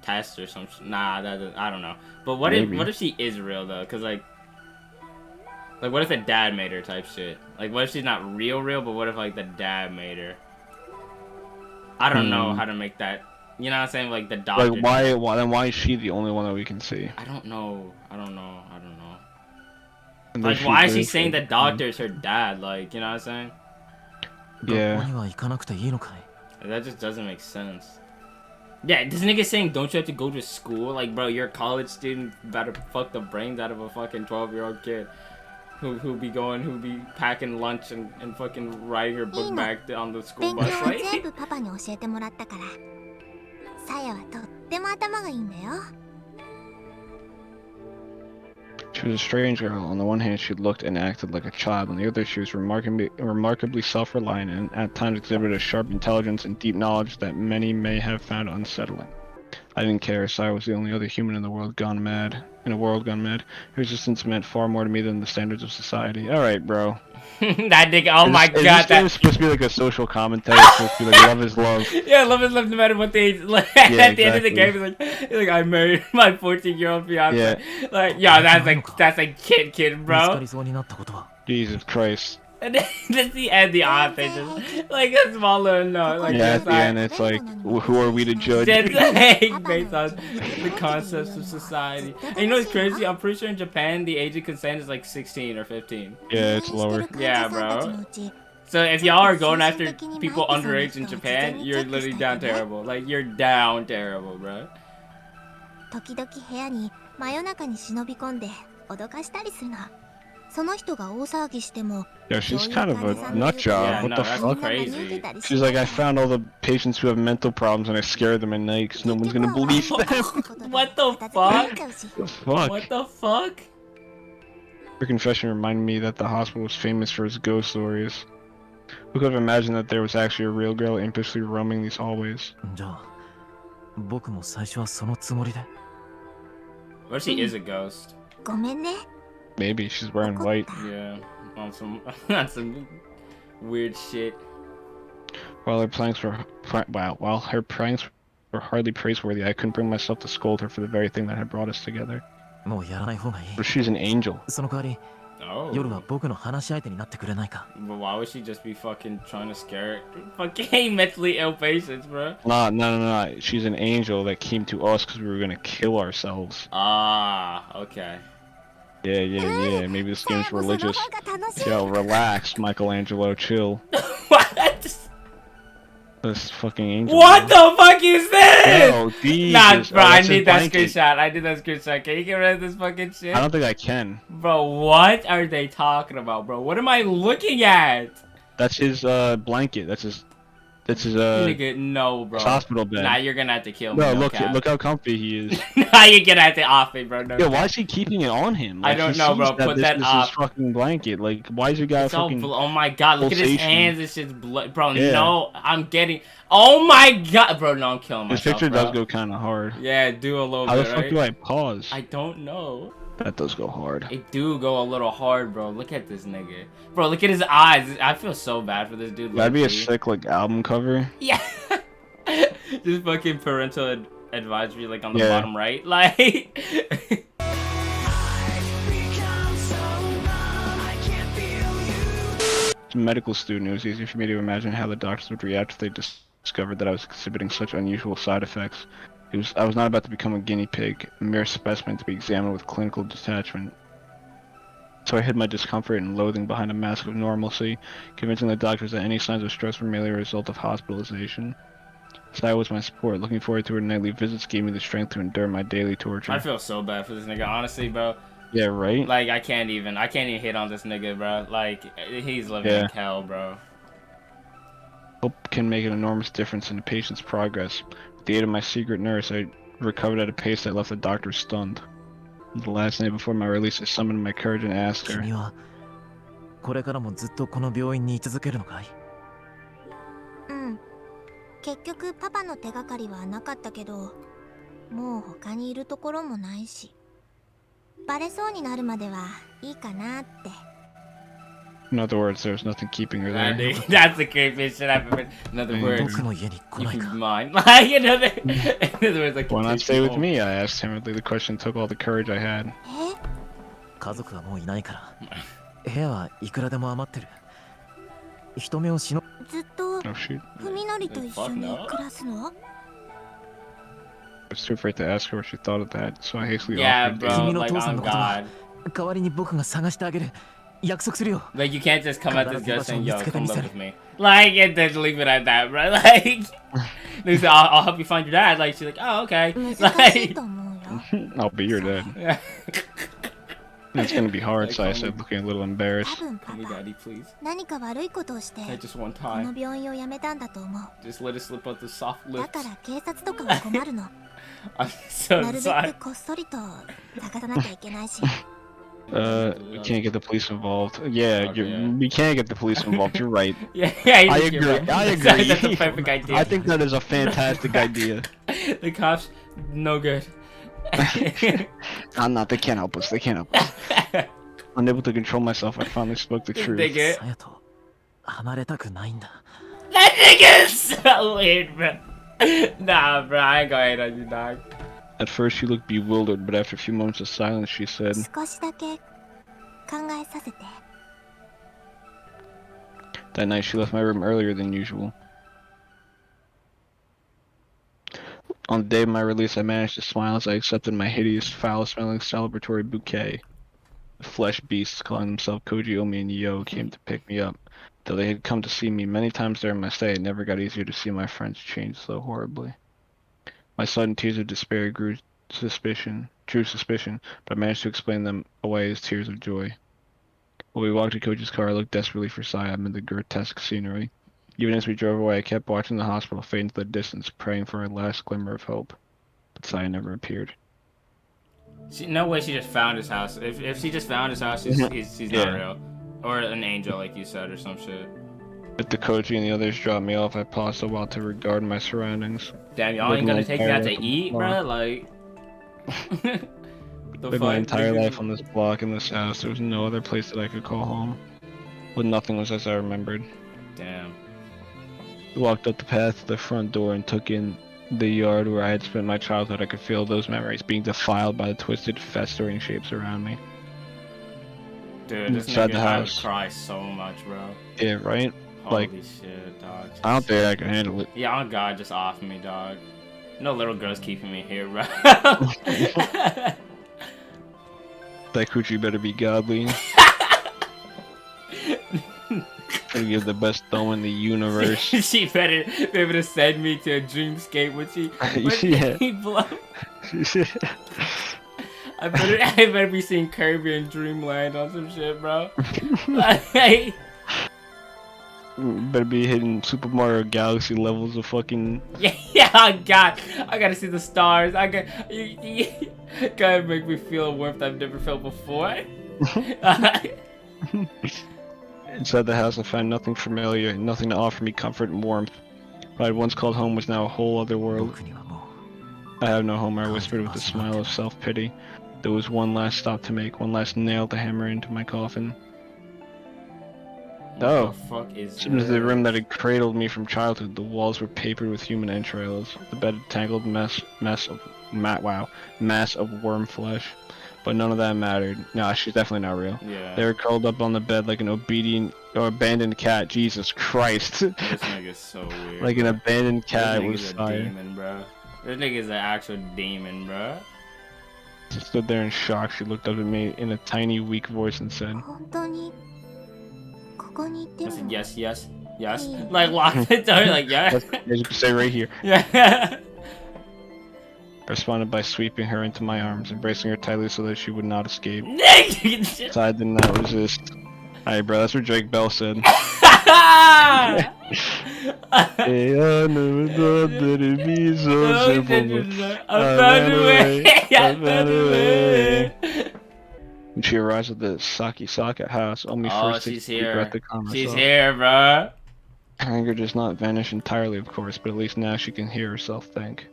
S2: test or something? Nah, I don't know. But what
S1: Maybe.
S2: if she is real though? Cause like what if the dad made her type shit? Like what if she's not real, but what if like the dad made her? I don't know how to make that. You know what I'm saying? Like the doctor.
S1: Like why is she the only one that we can see?
S2: I don't know.
S1: And
S2: Like
S1: then
S2: why is she
S1: lives
S2: saying
S1: with-
S2: the doctor is her dad? Like you know what I'm saying?
S7: 学校
S1: Yeah.
S7: には行かなくていいのかい？
S2: That just doesn't make sense. Yeah, this nigga saying don't you have to go to school? Like, bro, you're a college student, better fuck the brains out of a fucking 12-year-old kid who be packing lunch and fucking riding her book bag on the school
S6: 勉強
S2: bus.
S6: は
S2: Like,
S6: 全部パパに教えてもらったから。さやはとっても頭がいいんだよ。
S1: She was a strange girl. On the one hand, she looked and acted like a child. On the other, she was remarkably self-reliant and at times exhibited a sharp intelligence and deep knowledge that many may have found unsettling. I didn't care. Sai was the only other human in the world gone mad. In a world gone mad. Her existence meant far more to me than the standards of society. Alright, bro.
S2: That nigga, oh my
S1: Is
S2: god,
S1: this game supposed to be like a social commentary? It's supposed to be like love is love.
S2: Yeah, love is love no matter what they like,
S1: Yeah,
S2: at the end of the
S1: exactly.
S2: game, he's like, I married my 14-year-old fiance.
S1: Yeah.
S2: Like, yo, that's like kid,
S7: 見つ
S2: bro.
S7: かりそうになったことは
S1: Jesus Christ.
S2: And then that's the end, the office, just like a small little note, like
S1: Yeah,
S2: just
S1: at the end it's like, who are we to judge?
S2: just like based on the concepts of society. And you know what's crazy? I'm pretty sure in Japan the age of consent is like 16 or 15.
S1: Yeah, it's lower.
S2: Yeah, bro. So if y'all are going after people underage in Japan, you're literally down terrible. Like, you're down terrible, bro.
S6: 時々部屋に真夜中に忍び込んで脅かしたりするの。その人が大騒ぎしても
S1: Yo, she's kind of a nut job.
S2: Yeah,
S1: What
S2: no,
S1: the
S2: that's
S1: fuck?
S2: crazy.
S1: She's like, I found all the patients who have mental problems and I scared them at night because no one's gonna believe them.
S2: What the fuck?
S1: The fuck?
S2: What the fuck?
S1: Her confession reminded me that the hospital was famous for its ghost stories. Who could have imagined that there was actually a real girl impishly roaming these hallways?
S7: じゃあ僕も最初はそのつもりで
S2: What if she is a ghost?
S6: ごめんね。
S1: Maybe she's wearing white.
S2: Yeah, on some on some weird shit.
S1: While her pranks were hardly praiseworthy, I couldn't bring myself to scold her for the very thing that had brought us together.
S7: もうやらない方がいい
S1: But she's an angel.
S7: その代わり
S2: Oh.
S7: 夜は僕の話し相手になってくれないか
S2: But why would she just be fucking trying to scare fucking mentally ill patients, bro?
S1: No. She's an angel that came to us because we were gonna kill ourselves.
S2: Ah, okay.
S1: Yeah. Maybe this game's religious. Yo, relax, Michelangelo, chill.
S2: What?
S1: This fucking angel.
S2: What
S1: bro.
S2: the fuck is this?
S1: Yo, Jesus.
S2: Nah, bro, I
S1: that's his
S2: need that
S1: blanket.
S2: screenshot. I need that screenshot. Can you get rid of this fucking shit?
S1: I don't think I can.
S2: Bro, what are they talking about, bro? What am I looking at?
S1: That's his blanket. That's his
S2: Nigga, no, bro.
S1: hospital bed.
S2: Nah, you're gonna have to kill me.
S1: No,
S2: No,
S1: look
S2: cap.
S1: how comfy he is.
S2: Nah, you're gonna have to off it, bro. No,
S1: Yo,
S2: cap.
S1: why is he keeping it on him?
S2: I
S1: Like,
S2: don't
S1: he
S2: know, bro.
S1: sees
S2: Put
S1: this
S2: that
S1: is
S2: up.
S1: his fucking blanket. Like, why is your guy
S2: It's all
S1: fucking?
S2: oh my god, look at his
S1: pulsation.
S2: hands. It's just blood, bro.
S1: Yeah.
S2: No, I'm getting. Oh my god, bro. No, I'm killing
S1: This
S2: myself.
S1: picture
S2: bro.
S1: does go kind of hard.
S2: Yeah, do a little
S1: How the
S2: bit.
S1: fuck
S2: Right?
S1: do I pause?
S2: I don't know.
S1: That does go hard.
S2: It do go a little hard, bro. Look at this nigga. Bro, look at his eyes. I feel so bad for this dude.
S1: That'd be a
S2: low-key.
S1: sick like album cover.
S2: Yeah. Just fucking parental advisory, like on the
S1: Yeah.
S2: bottom right. Like.
S1: As a medical student, it was easy for me to imagine how the doctors would react if they discovered that I was exhibiting such unusual side effects. I was not about to become a guinea pig, a mere specimen to be examined with clinical detachment. So I hid my discomfort and loathing behind a mask of normalcy, convincing the doctors that any signs of stress were merely a result of hospitalization. Sai was my support. Looking forward to her nightly visits gave me the strength to endure my daily torture.
S2: I feel so bad for this nigga, honestly, bro.
S1: Yeah, right?
S2: Like, I can't even hit on this nigga, bro. Like, he's living in hell, bro.
S1: Hope can make an enormous difference in a patient's progress. With the aid of my secret nurse, I recovered at a pace that left the doctor stunned. The last night before my release, I summoned my courage and asked her,
S7: 君はこれからもずっとこの病院に居続けるのかい
S6: うん。結局パパの手がかりはなかったけど、もう他にいるところもないし、バレそうになるまではいいかなって。
S1: In other words, there was nothing keeping her there.
S2: That's the creepiest shit I've ever been. In other words,
S7: 僕の家に来
S2: you
S7: ない
S2: can
S7: か
S2: mine. Like, in other words, like,
S1: Why not
S2: take
S1: stay
S2: you
S1: with
S2: home.
S1: me? I asked timidly. The question took all the courage I had.
S6: え？
S7: 家族はもういないから部屋はいくらでも余ってる人目をしの
S6: ずっと
S1: Oh shoot.
S6: ふみのりと一緒に
S2: Fuck no.
S6: 暮らすの？
S1: I was too afraid to ask her what she thought of that, so I hastily
S2: Yeah,
S1: offered.
S2: bro.
S7: 君の
S2: Like,
S7: 父さん
S2: on
S7: のことは
S2: God.
S7: 代わりに僕が探してあげる約束するよ
S2: Like, you can't just come at this girl saying, yo,
S7: Gotta
S2: come
S7: give
S2: live
S7: us
S2: with me. Like, and then leave it at that, bro. Like, they say, I'll help you find your dad. Like, she's like, oh, okay.
S6: 難しい
S2: Like,
S6: と思うよ。
S1: I'll be your dad.
S2: yeah.
S1: It's gonna be hard, so I
S2: Like,
S1: said, looking a little
S6: 多
S1: embarrassed.
S6: 分パ
S2: Call me
S6: パ、
S2: daddy, please.
S6: 何か悪いことをして、
S2: Okay, just one
S6: この
S2: time.
S6: 病院を辞めたんだと思う。
S2: Just let it slip out the soft
S6: だ
S2: lips.
S6: から警察とかは困るの。
S2: I'm so
S6: なるべ
S2: sorry.
S6: くこっそりと探さなきゃいけないし。
S1: We can't get the police involved. Yeah,
S2: Okay, yeah.
S1: we can't get the police involved. You're right.
S2: Yeah,
S1: I
S2: you're
S1: agree.
S2: right.
S1: I
S2: That's a
S1: agree.
S2: perfect idea.
S1: I think that is a fantastic idea.
S2: The cops, no good.
S1: I'm not. They can't help us. They can't help us. Unable to control myself, I finally spoke the truth.
S2: Dig it.
S7: さやと離れたくないんだ。
S2: That nigga is so weird, bro. Nah, bro, I ain't gonna hate on you, dog.
S1: At first, she looked bewildered, but after a few moments of silence, she said,
S6: 少しだけ考えさせて。
S1: That night, she left my room earlier than usual. On the day of my release, I managed to smile as I accepted my hideous, foul-smelling celebratory bouquet. The flesh beasts, calling themselves Koji, Omi, and Yo, came to pick me up. Though they had come to see me many times during my stay, it never got easier to see my friends change so horribly. My sudden tears of despair drew suspicion, but I managed to explain them away as tears of joy. While we walked to Koji's car, I looked desperately for Saya amid the grotesque scenery. Even as we drove away, I kept watching the hospital fade into the distance, praying for a last glimmer of hope. But Saya never appeared.
S2: No way she just found his house. If she just found his house, she's
S1: Yeah.
S2: not real. Or an angel, like you said, or some shit.
S1: With the Koji and the others dropped me off, I paused a while to regard my surroundings.
S2: Damn, y'all ain't
S1: Living my
S2: gonna take me
S1: entire
S2: out to
S1: life on
S2: eat,
S1: the
S2: bro?
S1: block.
S2: Like... the
S1: Lived my
S2: fuck?
S1: entire life on this block in this house. There was no other place that I could call home. But nothing was as I remembered.
S2: Damn.
S1: I walked up the path to the front door and took in the yard where I had spent my childhood. I could feel those memories being defiled by the twisted, festering shapes around me.
S2: Dude, this
S1: Inside
S2: nigga,
S1: the
S2: I would
S1: house.
S2: cry so much, bro.
S1: Yeah, right?
S2: Holy
S1: Like,
S2: shit, dog.
S1: I don't think I can handle it.
S2: Yeah, oh god, just off me, dog. No little girl's keeping me here, bro.
S1: That coochie better be godly. Gonna give the best thumb in the universe.
S2: She better be able to send me to a dreamscape when
S1: Yeah.
S2: he blow. I better be seeing Kirby in Dreamland on some shit, bro. Like,
S1: Better be hitting Super Mario Galaxy levels of fucking.
S2: yeah, oh god, I gotta see the stars. You gotta make me feel a warmth I've never felt before.
S1: Inside the house, I found nothing familiar, nothing to offer me comfort and warmth. What I had once called home was now a whole other world.
S7: 僕にはも
S1: I have no home, I whispered with a smile of self-pity. There was one last stop to make, one last nail to hammer into my coffin. Oh.
S2: What the fuck is
S1: Similar to the
S2: this?
S1: room that had cradled me from childhood, the walls were papered with human entrails. The bed a tangled mass of worm flesh. But none of that mattered. Nah, she's definitely not real.
S2: Yeah.
S1: They were curled up on the bed like an obedient or abandoned cat. Jesus Christ.
S2: This nigga's so weird.
S1: Like an abandoned cat
S2: this
S1: was
S2: nigga's a
S1: fire.
S2: demon, bro. This nigga's an actual demon, bro.
S1: She stood there in shock. She looked up at me in a tiny, weak voice and said,
S6: 本当にここに行って
S2: I
S6: る
S2: said
S6: の
S2: yes, yes, yes. Like lock the door, like yeah.
S1: as you can say right here.
S2: Yeah.
S1: I responded by sweeping her into my arms, embracing her tightly so that she would not escape.
S2: Nigga.
S1: So I did not resist. Alright, bro, that's what Drake Bell said. Hey, I never thought that it'd be so simple, but
S2: I found a way. I found a way.
S1: When she arrives at the Sakisaka house, Omi
S2: Oh,
S1: first takes
S2: she's
S1: a deep
S2: here.
S1: breath to calm
S2: She's
S1: herself.
S2: here, bro.
S1: Her anger does not vanish entirely, of course, but at least now she can hear herself think.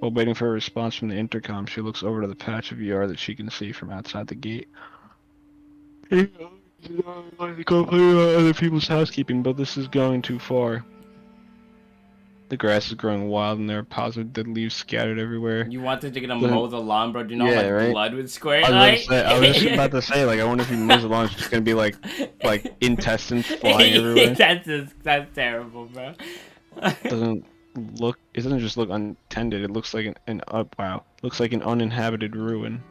S1: While waiting for a response from the intercom, she looks over to the patch of yard that she can see from outside the gate. I like to complain about other people's housekeeping, but this is going too far. The grass is growing wild and there are piles of dead leaves scattered everywhere.
S2: You wanted to get him mow the lawn, bro. Do you know how
S1: Yeah,
S2: much
S1: right?
S2: blood would squirt?
S1: I was just about to say, like, I wonder if he mows the lawn, it's just gonna be like intestines flying everywhere.
S2: That's terrible, bro.
S1: It doesn't just look untended. It looks like looks like an uninhabited ruin.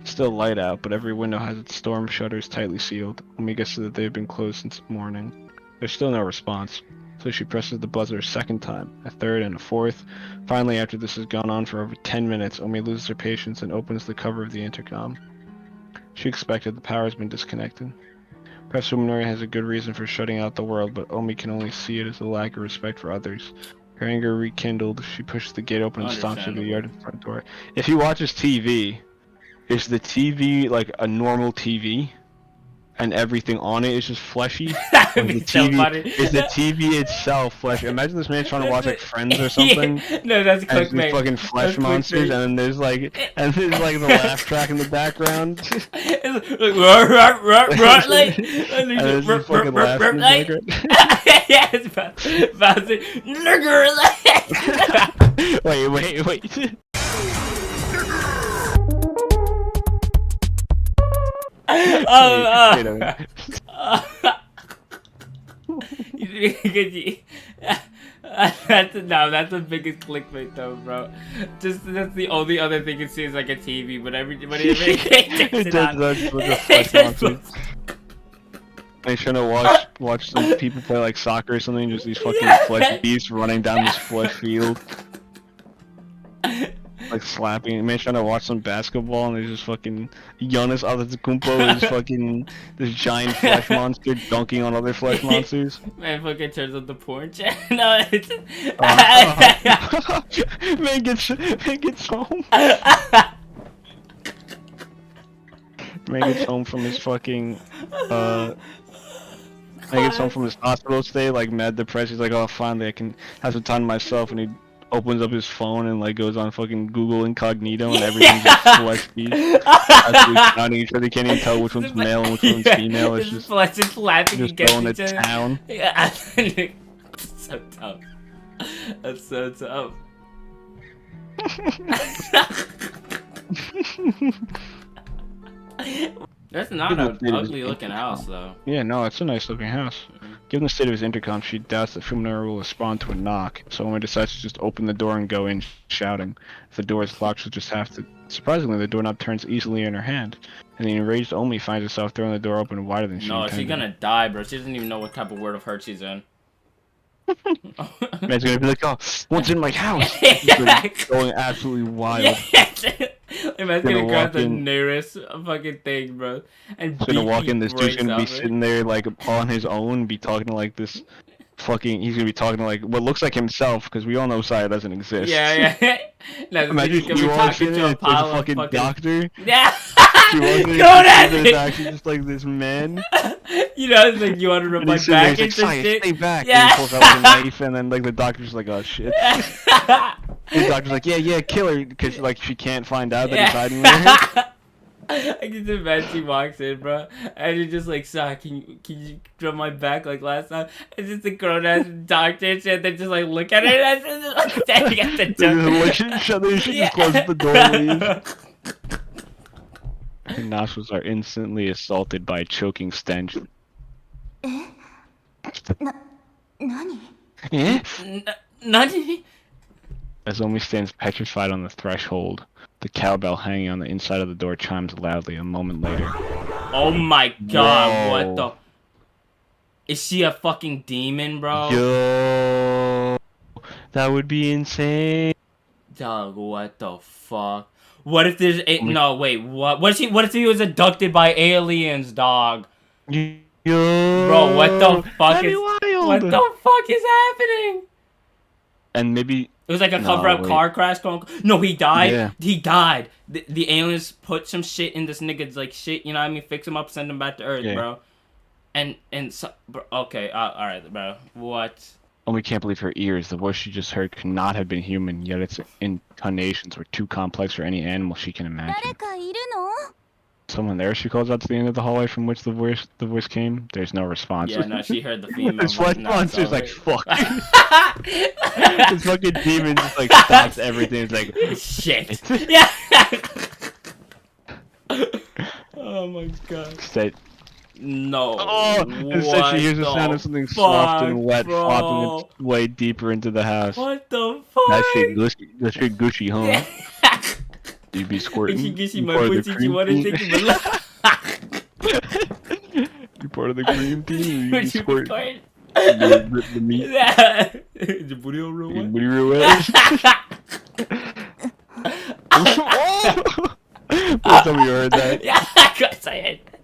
S1: It's still light out, but every window has its storm shutters tightly sealed. Omi guesses that they've been closed since morning. There's still no response, so she presses the buzzer a second time, a third, and a fourth. Finally, after this has gone on for over 10 minutes, Omi loses her patience and opens the cover of the intercom. She expected the power has been disconnected. Perhaps Suminori has a good reason for shutting out the world, but Omi can only see it as a lack of respect for others. Her anger rekindled, she pushes the gate open and stomps through the yard and front door. If he watches TV, is the TV like a normal TV, and everything on it is just fleshy?
S2: That
S1: Or
S2: would
S1: is
S2: be so funny.
S1: Is the TV itself fleshy? Imagine this man trying to watch like Friends or something.
S2: Yeah. No, that's
S1: And there's
S2: clickbait.
S1: fucking flesh
S2: That's
S1: monsters,
S2: clickbait.
S1: and then there's like the laugh track in the background.
S2: It's like, like,
S1: And there's just fucking laughs in the
S2: like,
S1: background.
S2: yeah, it's bouncing. Nigger, like.
S1: Wait. Wait a minute.
S2: That's the biggest clickbait though, bro. That's the only other thing you see is like a TV, but everybody takes
S1: It
S2: it
S1: does
S2: on.
S1: look like a flesh monster. They're trying to watch some people play like soccer or something, just these fucking flesh beasts running down this flesh field. Like slapping. Man trying to watch some basketball and there's just fucking Giannis Antetokounmpo is fucking this giant flesh monster dunking on other flesh monsters.
S2: Man fucking turns on the porn channel. No, it's...
S1: Man gets home. Man gets home from his fucking man gets home from his hospital stay like mad depressed. He's like, oh finally I can have some time to myself, and he opens up his phone and like goes on fucking Google Incognito and everything's just flesh beast. Absolutely counting each other. You can't even tell which one's male and which one's female. It's just
S2: laughing
S1: just
S2: against
S1: going
S2: each
S1: to
S2: other.
S1: town.
S2: Yeah, so tough. That's so tough. That's not an ugly looking house though.
S1: Yeah, no, it's a nice looking house. Given the state of his intercom, she doubts that Fuminara will respond to a knock, so Omi decides to just open the door and go in shouting. If the door is locked, she'll just have to... Surprisingly, the doorknob turns easily in her hand, and the enraged Omi finds herself throwing the door open wider than she
S2: No,
S1: intended.
S2: she's gonna die, bro. She doesn't even know what type of word of hurt she's in.
S1: Man's gonna be like, oh, what's in my house? He's like going absolutely wild.
S2: Man's gonna grab the nearest fucking thing, bro. And
S1: He's gonna walk in, this dude's
S2: brains
S1: gonna be
S2: off it.
S1: sitting there like on his own, be talking to like this fucking, he's gonna be talking to like what looks like himself, because we all know Saya doesn't exist.
S2: Yeah. No,
S1: Imagine
S2: he's gonna
S1: you
S2: be
S1: walk
S2: talking
S1: in
S2: to
S1: and
S2: a
S1: it's like
S2: pile
S1: a
S2: of
S1: fucking doctor.
S2: Yeah.
S1: She walks in
S2: Go
S1: and
S2: at
S1: it's actually just like this man.
S2: You know, it's like you want to rub
S1: And
S2: my
S1: he's sitting there,
S2: back
S1: he's
S2: and
S1: like, Saya,
S2: shit.
S1: stay back.
S2: Yeah.
S1: And he pulls out like a knife, and then like the doctor's like, oh shit. The doctor's like, yeah, kill her, because like she can't find out that he's hiding there.
S2: I can just imagine she walks in, bro, and you're just like, "Sorry, can you rub my back like last time?" It's just a grown ass doctor and shit. They just like look at her and just like standing at the
S1: They
S2: door.
S1: just look at each other, and she just closes the door and leaves. Her nostrils are instantly assaulted by a choking stench. Yeah?
S2: Nani?
S1: As Omi stands petrified on the threshold, the cowbell hanging on the inside of the door chimes loudly a moment later.
S2: Oh my god,
S1: Whoa.
S2: what the? Is she a fucking demon, bro?
S1: Yo, that would be insane.
S2: Dog, what the fuck? What if there's a no? Wait, what? What if he was abducted by aliens, dog?
S1: Yo,
S2: Bro, what the fuck
S1: that'd be
S2: is
S1: wild.
S2: what the fuck is happening?
S1: And maybe
S2: It was like a
S1: No,
S2: cover-up
S1: wait.
S2: car crash. No, he died.
S1: Yeah.
S2: He died. The aliens put some shit in this nigga's like shit. You know what I mean? Fix him up, send him back to Earth,
S1: Yeah.
S2: bro. And so, bro, okay, all right, bro. What?
S1: Omi can't believe her ears. The voice she just heard could not have been human, yet its intonations were too complex for any animal she can imagine. Someone there, she calls out to the end of the hallway from which the voice came. There's no response.
S2: Yeah, no, she heard the female.
S1: This flesh
S2: No,
S1: monster's
S2: sorry.
S1: like, fuck. This fucking demon just like stops everything. It's like,
S2: shit. Yeah. Oh my god.
S1: Said,
S2: No.
S1: oh, instead she hears the sound of something soft and wet
S2: bro?
S1: flopping its way deeper into the house.
S2: What the fuck?
S1: That shit gushy, huh? You be squirting.
S2: Gushy,
S1: You
S2: my
S1: part of the
S2: pussy,
S1: cream
S2: you wanna
S1: team?
S2: take it?
S1: You part of the cream team? Or you
S2: What
S1: be
S2: you
S1: squirting?
S2: recording?
S1: You rip the meat.
S2: Your booty all real
S1: Your
S2: wet?
S1: booty real wet. Oh! First time you heard that.
S2: Yeah, of course I heard that.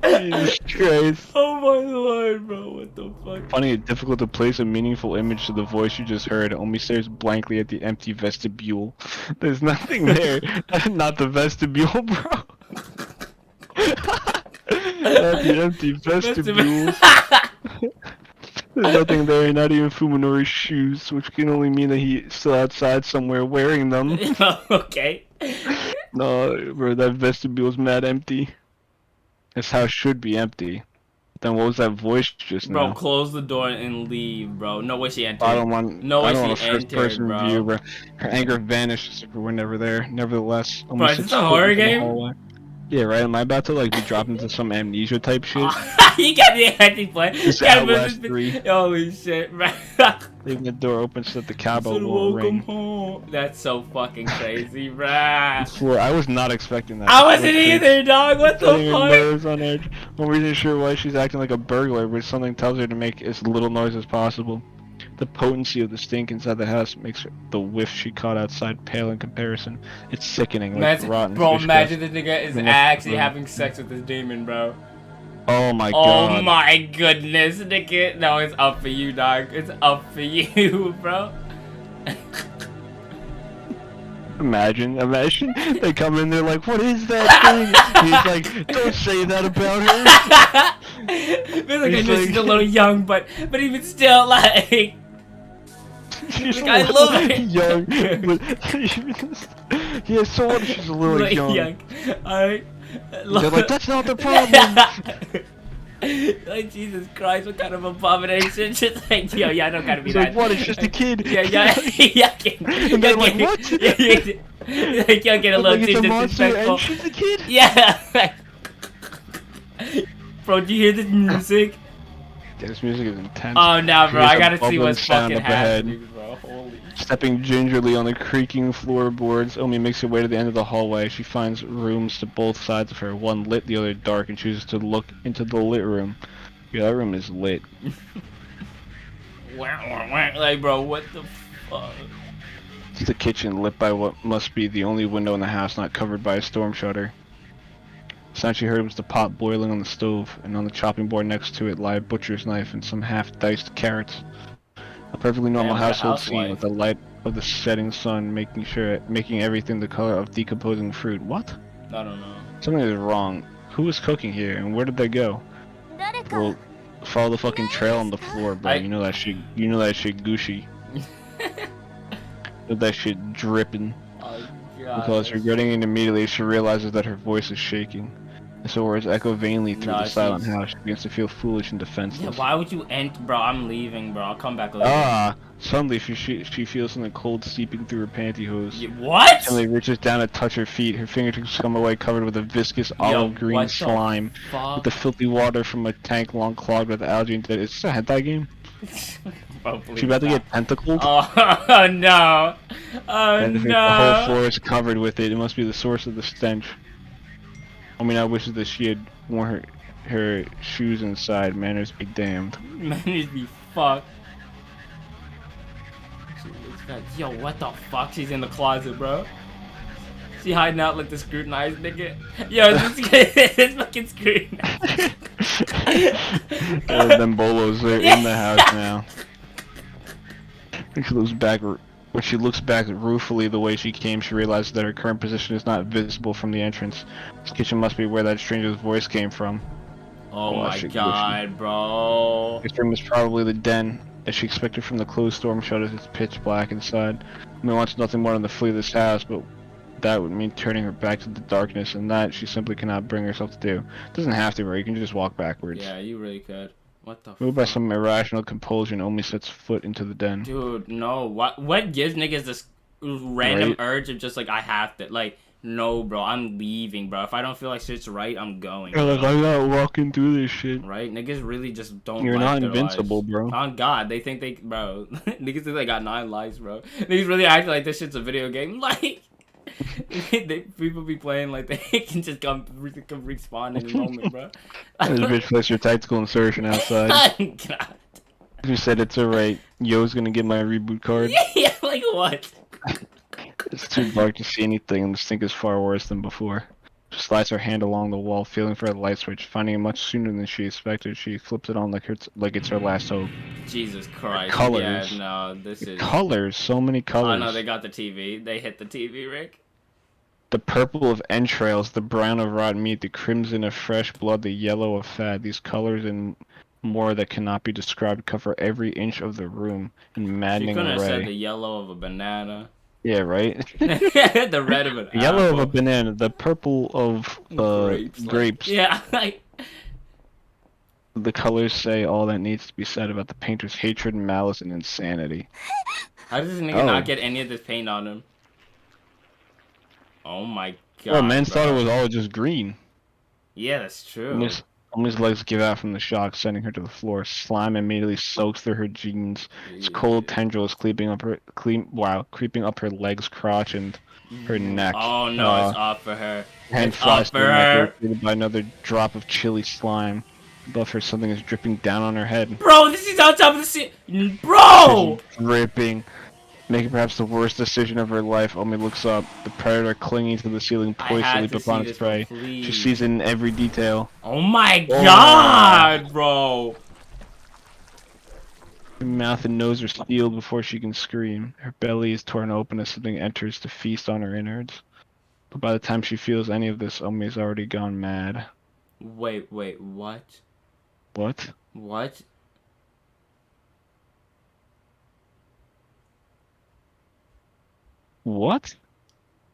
S1: Jesus Christ.
S2: Oh my lord, bro. What the fuck?
S1: Finding it difficult to place a meaningful image to the voice you just heard. Omi stares blankly at the empty vestibule. There's nothing there. Not the vestibule, bro. Not the empty vestibule. There's nothing there, not even Fuminori's shoes, which can only mean that he's still outside somewhere wearing them.
S2: Okay.
S1: No, bro, that vestibule's mad empty. This house should be empty. Then what was that voice just
S2: Bro,
S1: now?
S2: close the door and leave, bro. No way she entered.
S1: I don't want.
S2: No way
S1: I don't
S2: she
S1: want a first-person
S2: entered, bro.
S1: view, bro. Her anger vanished if we were never there. Nevertheless,
S2: Bro, is this a horror game?
S1: Yeah, right. Am I about to like be dropped into some amnesia type shit?
S2: You got the empty play.
S1: It's Outlast 3.
S2: Holy shit, bro.
S1: Leaving the door open so that the cowbell
S2: Said,
S1: will
S2: welcome
S1: ring.
S2: home. That's so fucking crazy, bruh.
S1: Floor. I was not expecting that.
S2: I wasn't either, dog. What the
S1: Setting her
S2: fuck?
S1: nerves on edge. One reason sure why she's acting like a burglar, but something tells her to make as little noise as possible. The potency of the stink inside the house makes the whiff she caught outside pale in comparison. It's sickening, like rotten
S2: Bro,
S1: fish
S2: imagine
S1: dust.
S2: this nigga is
S1: And
S2: actually
S1: the-
S2: having sex with this demon, bro.
S1: Oh my
S2: Oh
S1: god.
S2: my goodness, nigga. No, it's up for you, dog. It's up for you, bro.
S1: Imagine they come in there like, what is that thing? He's like, don't say that about her.
S2: Feels like I
S1: He's
S2: know
S1: like-
S2: she's a little young, but even still, like.
S1: She's
S2: Like, I love it.
S1: young, but yeah, so what if she's a little
S2: Like,
S1: young?
S2: Alright.
S1: They're like, that's not the problem.
S2: Like, Jesus Christ, what kind of abomination? Just like, yo, yeah, I don't gotta be
S1: He's
S2: that.
S1: like, what? It's just a kid.
S2: Yeah,
S1: And they're like, what?
S2: Like, y'all get a little
S1: Like,
S2: too
S1: it's a monster
S2: disrespectful.
S1: and she's a kid.
S2: Yeah. Bro, do you hear this music?
S1: Yeah, this music is intense.
S2: Oh, nah, bro,
S1: There's
S2: I
S1: a
S2: gotta see
S1: bubbling
S2: what's
S1: sound
S2: fucking
S1: up ahead.
S2: happening, bro. Holy.
S1: Stepping gingerly on the creaking floorboards, Omi makes her way to the end of the hallway. She finds rooms to both sides of her, one lit, the other dark, and chooses to look into the lit room. Yeah, that room is lit.
S2: Like, bro, what the fuck?
S1: It's the kitchen, lit by what must be the only window in the house not covered by a storm shutter. The sound she heard was the pot boiling on the stove, and on the chopping board next to it lie a butcher's knife and some half-diced carrots. A perfectly normal
S2: Damn, what a
S1: household scene
S2: housewife.
S1: with the light of the setting sun making everything the color of decomposing fruit. What?
S2: I don't know.
S1: Something is wrong. Who is cooking here, and where did they go? Well, follow the fucking trail on the floor, bro. You know that shit gushy. That shit dripping.
S2: Oh,
S1: Because regretting it immediately, she realizes that her voice is shaking. And so words echo vainly through the silent house. She begins to feel foolish and
S2: Yeah,
S1: defenseless.
S2: why would you enter? Bro, I'm leaving, bro. I'll come back later.
S1: Suddenly she feels something cold seeping through her pantyhose.
S2: What?
S1: Emily reaches down to touch her feet. Her fingertips come away covered with a viscous olive green
S2: what the
S1: slime.
S2: fuck?
S1: With the filthy water from a tank long clogged with algae and dead. Is this a hentai game?
S2: Bro, please
S1: She about to
S2: stop.
S1: get tentacled?
S2: Oh no! Oh
S1: And the
S2: no!
S1: whole floor is covered with it. It must be the source of the stench. Omi now wishes that she had worn her shoes inside. Manners be damned.
S2: Manners be fucked. Yo, what the fuck? She's in the closet, bro. She hiding out like the scrutinized nigga. Yo, this fucking scrutinized.
S1: Them bolos are in the house now. When she looks back ruefully the way she came, she realizes that her current position is not visible from the entrance. This kitchen must be where that stranger's voice came from.
S2: Oh my
S1: shit,
S2: god, bro.
S1: This room is probably the den, as she expected from the closed storm shutters. It's pitch black inside. Omi wants nothing more than to flee this house, but that would mean turning her back to the darkness, and that she simply cannot bring herself to do. Doesn't have to, bro. You can just walk backwards.
S2: Yeah, you really could. What the
S1: Moved by
S2: fuck?
S1: some irrational compulsion, Omi sets foot into the den.
S2: Dude, no. What gives niggas this random
S1: Right?
S2: urge of just like, I have to, like, no, bro, I'm leaving, bro. If I don't feel like shit's right, I'm going.
S1: You're like, I'm not walking through this shit.
S2: Right? Niggas really just don't
S1: You're
S2: like
S1: not
S2: their
S1: invincible,
S2: lives.
S1: bro.
S2: On God, they think they, bro. Niggas think they got 9 lives, bro. Niggas really act like this shit's a video game. Like, people be playing like they can just come respawn in a moment, bro.
S1: This bitch plays your tactical insertion outside.
S2: God.
S1: You said it's alright. Yo's gonna get my reboot card.
S2: Yeah, like what?
S1: It's too dark to see anything, and this thing is far worse than before. She slides her hand along the wall, feeling for a light switch. Finding it much sooner than she expected, she flips it on like it's her last hope.
S2: Jesus Christ.
S1: Colors.
S2: Yeah, no, this is...
S1: Colors, so many colors.
S2: Oh no, they got the TV. They hit the TV, Rick.
S1: The purple of entrails, the brown of rotten meat, the crimson of fresh blood, the yellow of fat. These colors and more that cannot be described cover every inch of the room in
S2: She
S1: maddening
S2: couldn't have said
S1: array.
S2: the yellow of a banana.
S1: Yeah, right?
S2: The red of an
S1: Yellow
S2: apple.
S1: of a banana, the purple of grapes.
S2: Yeah, like...
S1: The colors say all that needs to be said about the painter's hatred, malice, and insanity.
S2: How does this nigga not get any of this paint on him? Oh my god.
S1: Well, man
S2: bro.
S1: thought it was all just green.
S2: Yeah, that's true.
S1: Omi's legs give out from the shock, sending her to the floor. Slime immediately soaks through her jeans. Its cold tendrils creeping up her legs, crotch, and her neck.
S2: Oh no, it's off for her.
S1: Hand
S2: It's
S1: flies
S2: off
S1: to
S2: for
S1: her neck,
S2: her.
S1: greeted by another drop of chilly slime. Above her, something is dripping down on her head.
S2: Bro, this is on top of the ceiling. Bro!
S1: She's dripping. Making perhaps the worst decision of her life, Omi looks up. The predator clinging to the ceiling, poised to leap upon its prey. She sees it in every detail.
S2: Oh my god, bro!
S1: Her mouth and nose are sealed before she can scream. Her belly is torn open as something enters to feast on her innards. But by the time she feels any of this, Omi has already gone mad.
S2: Wait, what?
S1: What?
S2: What?
S1: What?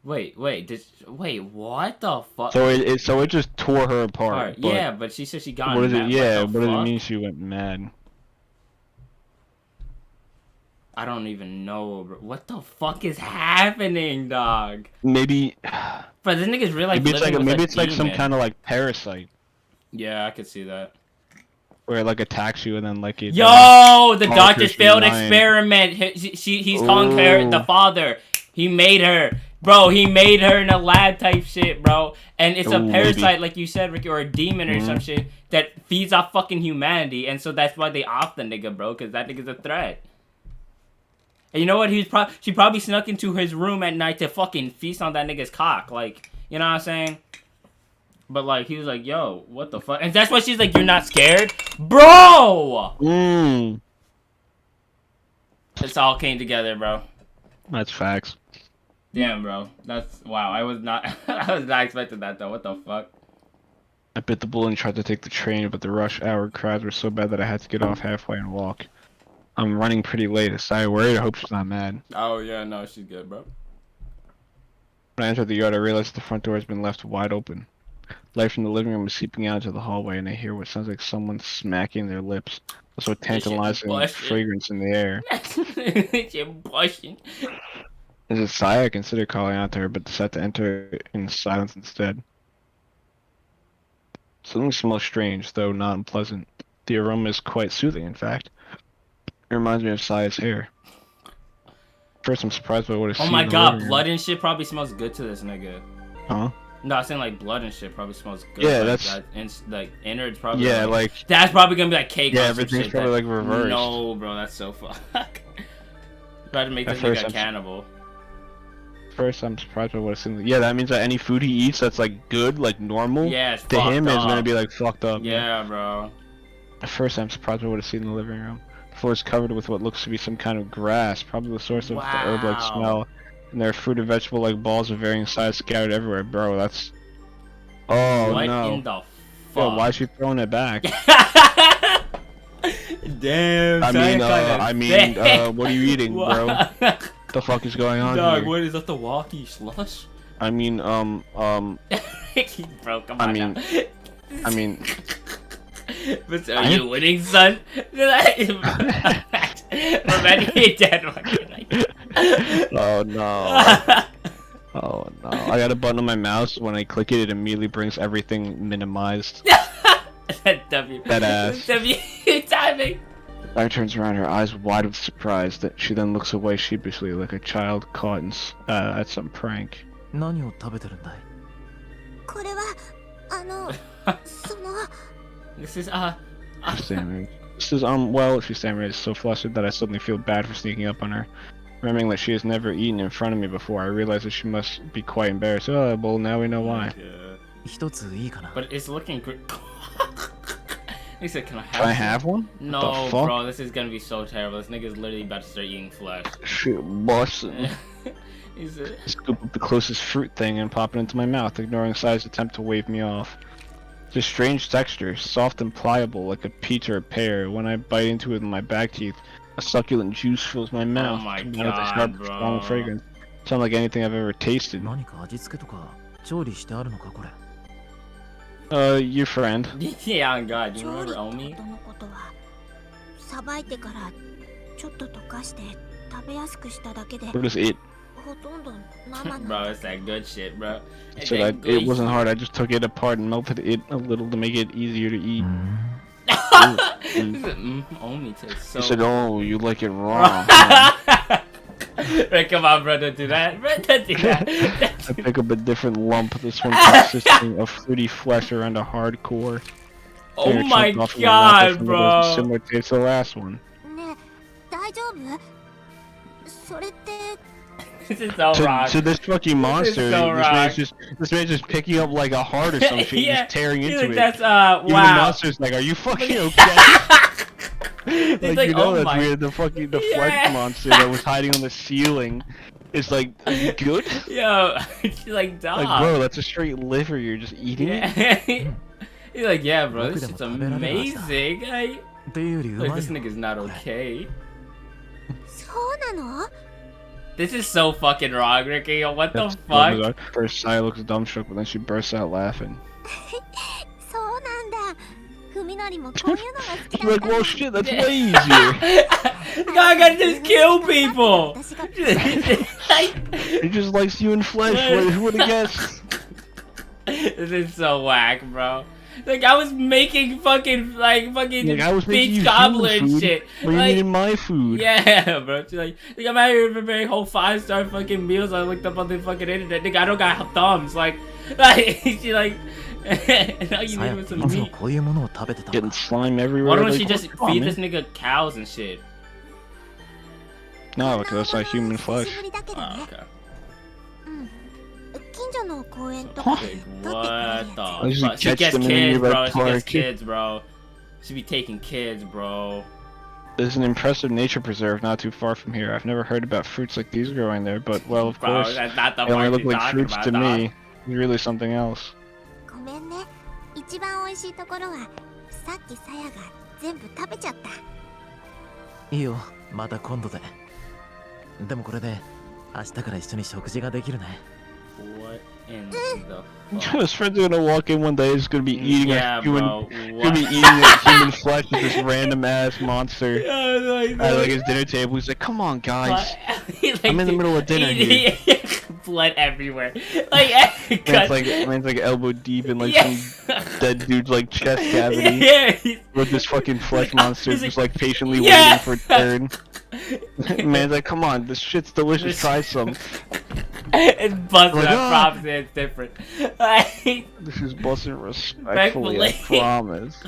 S2: Wait, what the fuck?
S1: So it just tore her apart.
S2: Alright, yeah, but she said she got
S1: What does
S2: mad.
S1: it? Yeah,
S2: what
S1: what does it mean she went mad?
S2: I don't even know, bro. What the fuck is happening, dog?
S1: Maybe.
S2: Bro, this nigga's real life
S1: Maybe it's like some kind of like parasite
S2: Yeah, I could see that.
S1: where it like attacks you and then like it.
S2: Yo, the doctor's
S1: alters your
S2: failed
S1: mind.
S2: experiment. He's calling her the father. He made her. Bro, he made her in a lab type shit, bro. And it's a parasite, like you said, Ricky, or a demon or some shit that feeds off fucking humanity. And so that's why they off the nigga, bro, because that nigga's a threat. And you know what? She probably snuck into his room at night to fucking feast on that nigga's cock. Like, you know what I'm saying? But, like, he was like, yo, what the fuck? And that's why she's like, you're not scared? Bro! It's all came together, bro.
S1: That's facts.
S2: Damn, bro. That's... Wow, I was not... I was not expecting that, though. What the fuck?
S1: I bit the bullet and tried to take the train, but the rush hour crowds were so bad that I had to get off halfway and walk. I'm running pretty late. Is I worried? I hope she's not mad.
S2: Oh, yeah, no, she's good, bro.
S1: When I entered the yard, I realized the front door has been left wide open. Light from the living room is seeping out into the hallway, and I hear what sounds like someone smacking their lips. Also, tantalizing fragrance in the air.
S2: You're blushing.
S1: As a sigh, I considered calling out to her, but decided to enter in silence instead. Something smells strange, though not unpleasant. The aroma is quite soothing, in fact. It reminds me of Saya's hair. First, I'm surprised by what I see.
S2: Oh my god, blood and shit probably smells good to this nigga.
S1: Huh?
S2: No, I'm saying like blood and shit probably smells good.
S1: Yeah,
S2: like,
S1: that's...
S2: that, and, like, innards probably...
S1: Yeah, like...
S2: That's probably gonna be like cake.
S1: Yeah, everything's
S2: shit
S1: probably like reversed.
S2: No, bro, that's so fuck. Try to make this nigga a cannibal.
S1: First, I'm surprised by what I see. Yeah, that means that any food he eats that's like good, like normal,
S2: yeah, it's
S1: to him
S2: up.
S1: is gonna be like fucked up.
S2: Yeah, bro.
S1: At first, I'm surprised by what I see in the living room. The floor is covered with what looks to be some kind of grass, probably the source of the herb-like smell. And there are fruit and vegetable-like balls of varying size scattered everywhere. Bro, that's... Oh,
S2: what
S1: no.
S2: In the fuck?
S1: Yo, why is she throwing it back?
S2: Damn,
S1: what are you eating, bro? What the fuck is going on
S2: Dog,
S1: here?
S2: what is that, the walkie slush?
S1: I mean,
S2: Bro, come on now. But are you winning, son? Imagine your dad walking like...
S1: Oh, no. Oh, no. I got a button on my mouse. When I click it, it immediately brings everything minimized. That ass.
S2: W timing.
S1: Claire turns around, her eyes wide with surprise. That she then looks away sheepishly, like a child caught at some prank.
S7: 何を食べてるんだい？
S6: これはその
S2: This is
S1: She stammered. This is well, she stammered, so flustered that I suddenly feel bad for sneaking up on her. Remembering that she has never eaten in front of me before, I realize that she must be quite embarrassed. Oh, well, now we know why.
S7: 一ついいかな。
S2: But it's looking great. He said, can I have
S1: Can I have one?
S2: No,
S1: What the fuck?
S2: bro, this is gonna be so terrible. This nigga's literally about to start eating flesh.
S1: Shit, busting.
S2: He said,
S1: Scoop up the closest fruit thing and pop it into my mouth, ignoring Sai's attempt to wave me off. It's a strange texture, soft and pliable like a peach or a pear. When I bite into it with my back teeth, a succulent juice fills my mouth.
S2: my
S1: combined with a
S2: God,
S1: sharp,
S2: bro.
S1: strong fragrance. It's unlike anything I've ever tasted.
S7: 何か味付けとか調理してあるのかこれ。
S1: Your friend.
S2: yeah, on God, you
S6: 調理
S2: remember
S6: って
S2: Omi?
S6: ことのことはさばいてからちょっと溶かして食べやすくしただけで
S1: What is it?
S6: ほとんど生なん
S2: Bro,
S6: だ
S2: it's that good shit, bro. It's
S1: So
S2: that
S1: it
S2: good
S1: wasn't
S2: shit.
S1: hard, I just took it apart and melted it a little to make it easier to eat.
S2: He said, Omi tastes so
S1: You said, oh, you like it raw.
S2: Right, come on, bro, don't do that. Bro, don't do that.
S1: I pick up a different lump, this one consisting of fruity flesh around a hard core.
S2: Oh
S1: Taking a
S2: my
S1: chunk off of my mouth with
S2: God,
S1: some of those
S2: bro.
S1: Similar taste to the last one.
S6: ねえ大丈夫それって
S2: This is so wrong.
S1: To this fucking monster,
S2: so
S1: this man's just picking up like a heart or some shit,
S2: Yeah,
S1: just tearing
S2: he's
S1: into
S2: like,
S1: it.
S2: that's,
S1: Even the
S2: wow.
S1: monster's like, are you fucking okay?
S2: like,
S1: you know
S2: oh
S1: that's
S2: my-
S1: weird. The fucking
S2: Yeah.
S1: flesh monster that was hiding on the ceiling is like, are you good?
S2: Yo, she's like, dog.
S1: Like, bro, that's a straight liver. You're just eating it.
S2: Yeah. He's like, yeah, bro, this shit's amazing. Like,
S7: っていうよりう
S2: like
S7: まい
S2: this
S7: よ。
S2: nigga's not okay.
S6: そうなの
S2: This is so fucking wrong, Ricky. Yo, what the
S1: That's so
S2: fuck?
S1: bizarre. First, Sai looks dumbstruck, but then she bursts out laughing.
S6: そうなんだふみのりもこういうのが好き
S1: She's
S6: だっ
S1: like,
S6: た
S1: well, shit, that's way easier.
S2: God, I just kill people.
S6: 私が
S1: He just likes you in flesh. Who would have guessed?
S2: This is so whack, bro. Like I was making fucking like
S1: Like, I was making
S2: beach
S1: you
S2: cobbler
S1: human
S2: and
S1: food,
S2: shit.
S1: but you
S2: Like,
S1: needed my food.
S2: yeah, bro. She's like I'm out here preparing whole 5-star fucking meals. I looked up on the fucking internet. Nigga, I don't got thumbs. Like she like, and all you
S7: さ
S2: need
S7: や
S2: was
S7: い
S2: some
S7: つも
S2: meat.
S7: こういうものを食べてた
S1: Getting
S7: のか。
S1: slime everywhere.
S2: Why don't
S1: like,
S2: she just
S1: come on,
S2: feed
S1: man.
S2: this nigga cows and shit?
S1: No, because that's not human
S6: 久
S1: flesh.
S6: しぶりだけど
S2: Oh,
S6: ね
S2: okay.
S6: 近所の公園とかで
S2: Like,
S6: 撮ってくれる
S2: what
S6: や
S2: the
S6: つ
S1: I usually
S2: fuck? She
S1: catch
S2: gets
S1: them in the
S2: kids,
S1: nearby
S2: bro. She gets
S1: park.
S2: kids, bro. She be taking kids, bro.
S1: There's an impressive nature preserve not too far from here. I've never heard about fruits like these growing there, but well, of
S2: Bro,
S1: course,
S2: that's not the
S1: they only
S2: part
S1: look
S2: you're
S1: like
S2: talking
S1: fruits
S2: about,
S1: to
S2: dog.
S1: me. It's really something else.
S6: ごめんね一番美味しいところはさっきさやが全部食べちゃった
S7: いいよ、また今度で。でもこれで明日から一緒に食事ができるね。
S2: What in the
S1: His friends are gonna walk in one day. He's gonna be eating
S2: Yeah,
S1: a human.
S2: bro.
S1: Gonna be eating a human flesh with this random ass monster
S2: like,
S1: at like his dinner table. He's like, "Come on, guys."
S2: Like,
S1: I'm in the middle of dinner here.
S2: Blood everywhere. Like,
S1: Man's like elbow deep in like
S2: Yeah.
S1: some dead dude's like chest cavity
S2: yeah.
S1: with this fucking flesh monster
S2: He's
S1: just
S2: like,
S1: like patiently
S2: Yeah.
S1: waiting for its turn. Man's like, "Come on, this shit's delicious. Try some."
S2: It's busted.
S1: Like,
S2: I
S1: ah.
S2: promise you it's different. Like,
S1: This is busting respectfully, I
S2: Respectfully.
S1: promise.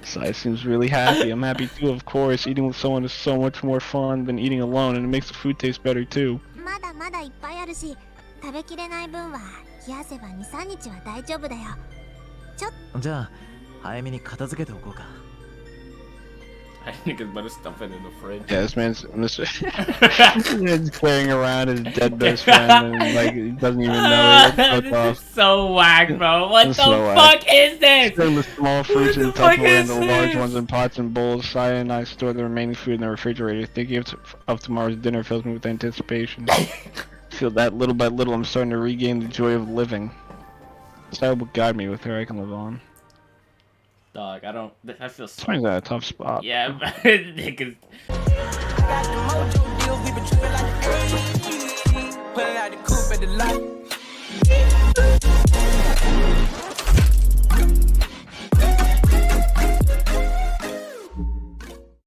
S1: Sai seems really happy. I'm happy too, of course. Eating with someone is so much more fun than eating alone, and it makes the food taste better too.
S6: まだまだいっぱいあるし食べきれない分は冷やせば 2,3 日は大丈夫だよ
S7: じゃあ早めに片付けておこうか。
S2: I think it's better stuff it in the fridge.
S1: Yeah, this man's carrying around his dead best friend, and like he doesn't even know it. It's
S2: This
S1: off.
S2: is so whack, bro. What the
S1: This is so
S2: fuck is this?
S1: Storing the small fruits in
S2: What the fuck
S1: Tupperware and
S2: is
S1: the large
S2: this?
S1: ones in pots and bowls. Sai and I store the remaining food in the refrigerator. Thinking of tomorrow's dinner fills me with anticipation. Feel that little by little I'm starting to regain the joy of living. Sai will guide me. With her I can live on.
S2: Dog, I don't. I feel so.
S1: Sai's at a tough spot.
S2: Yeah, niggas.
S9: Put it out the coupe at the lot.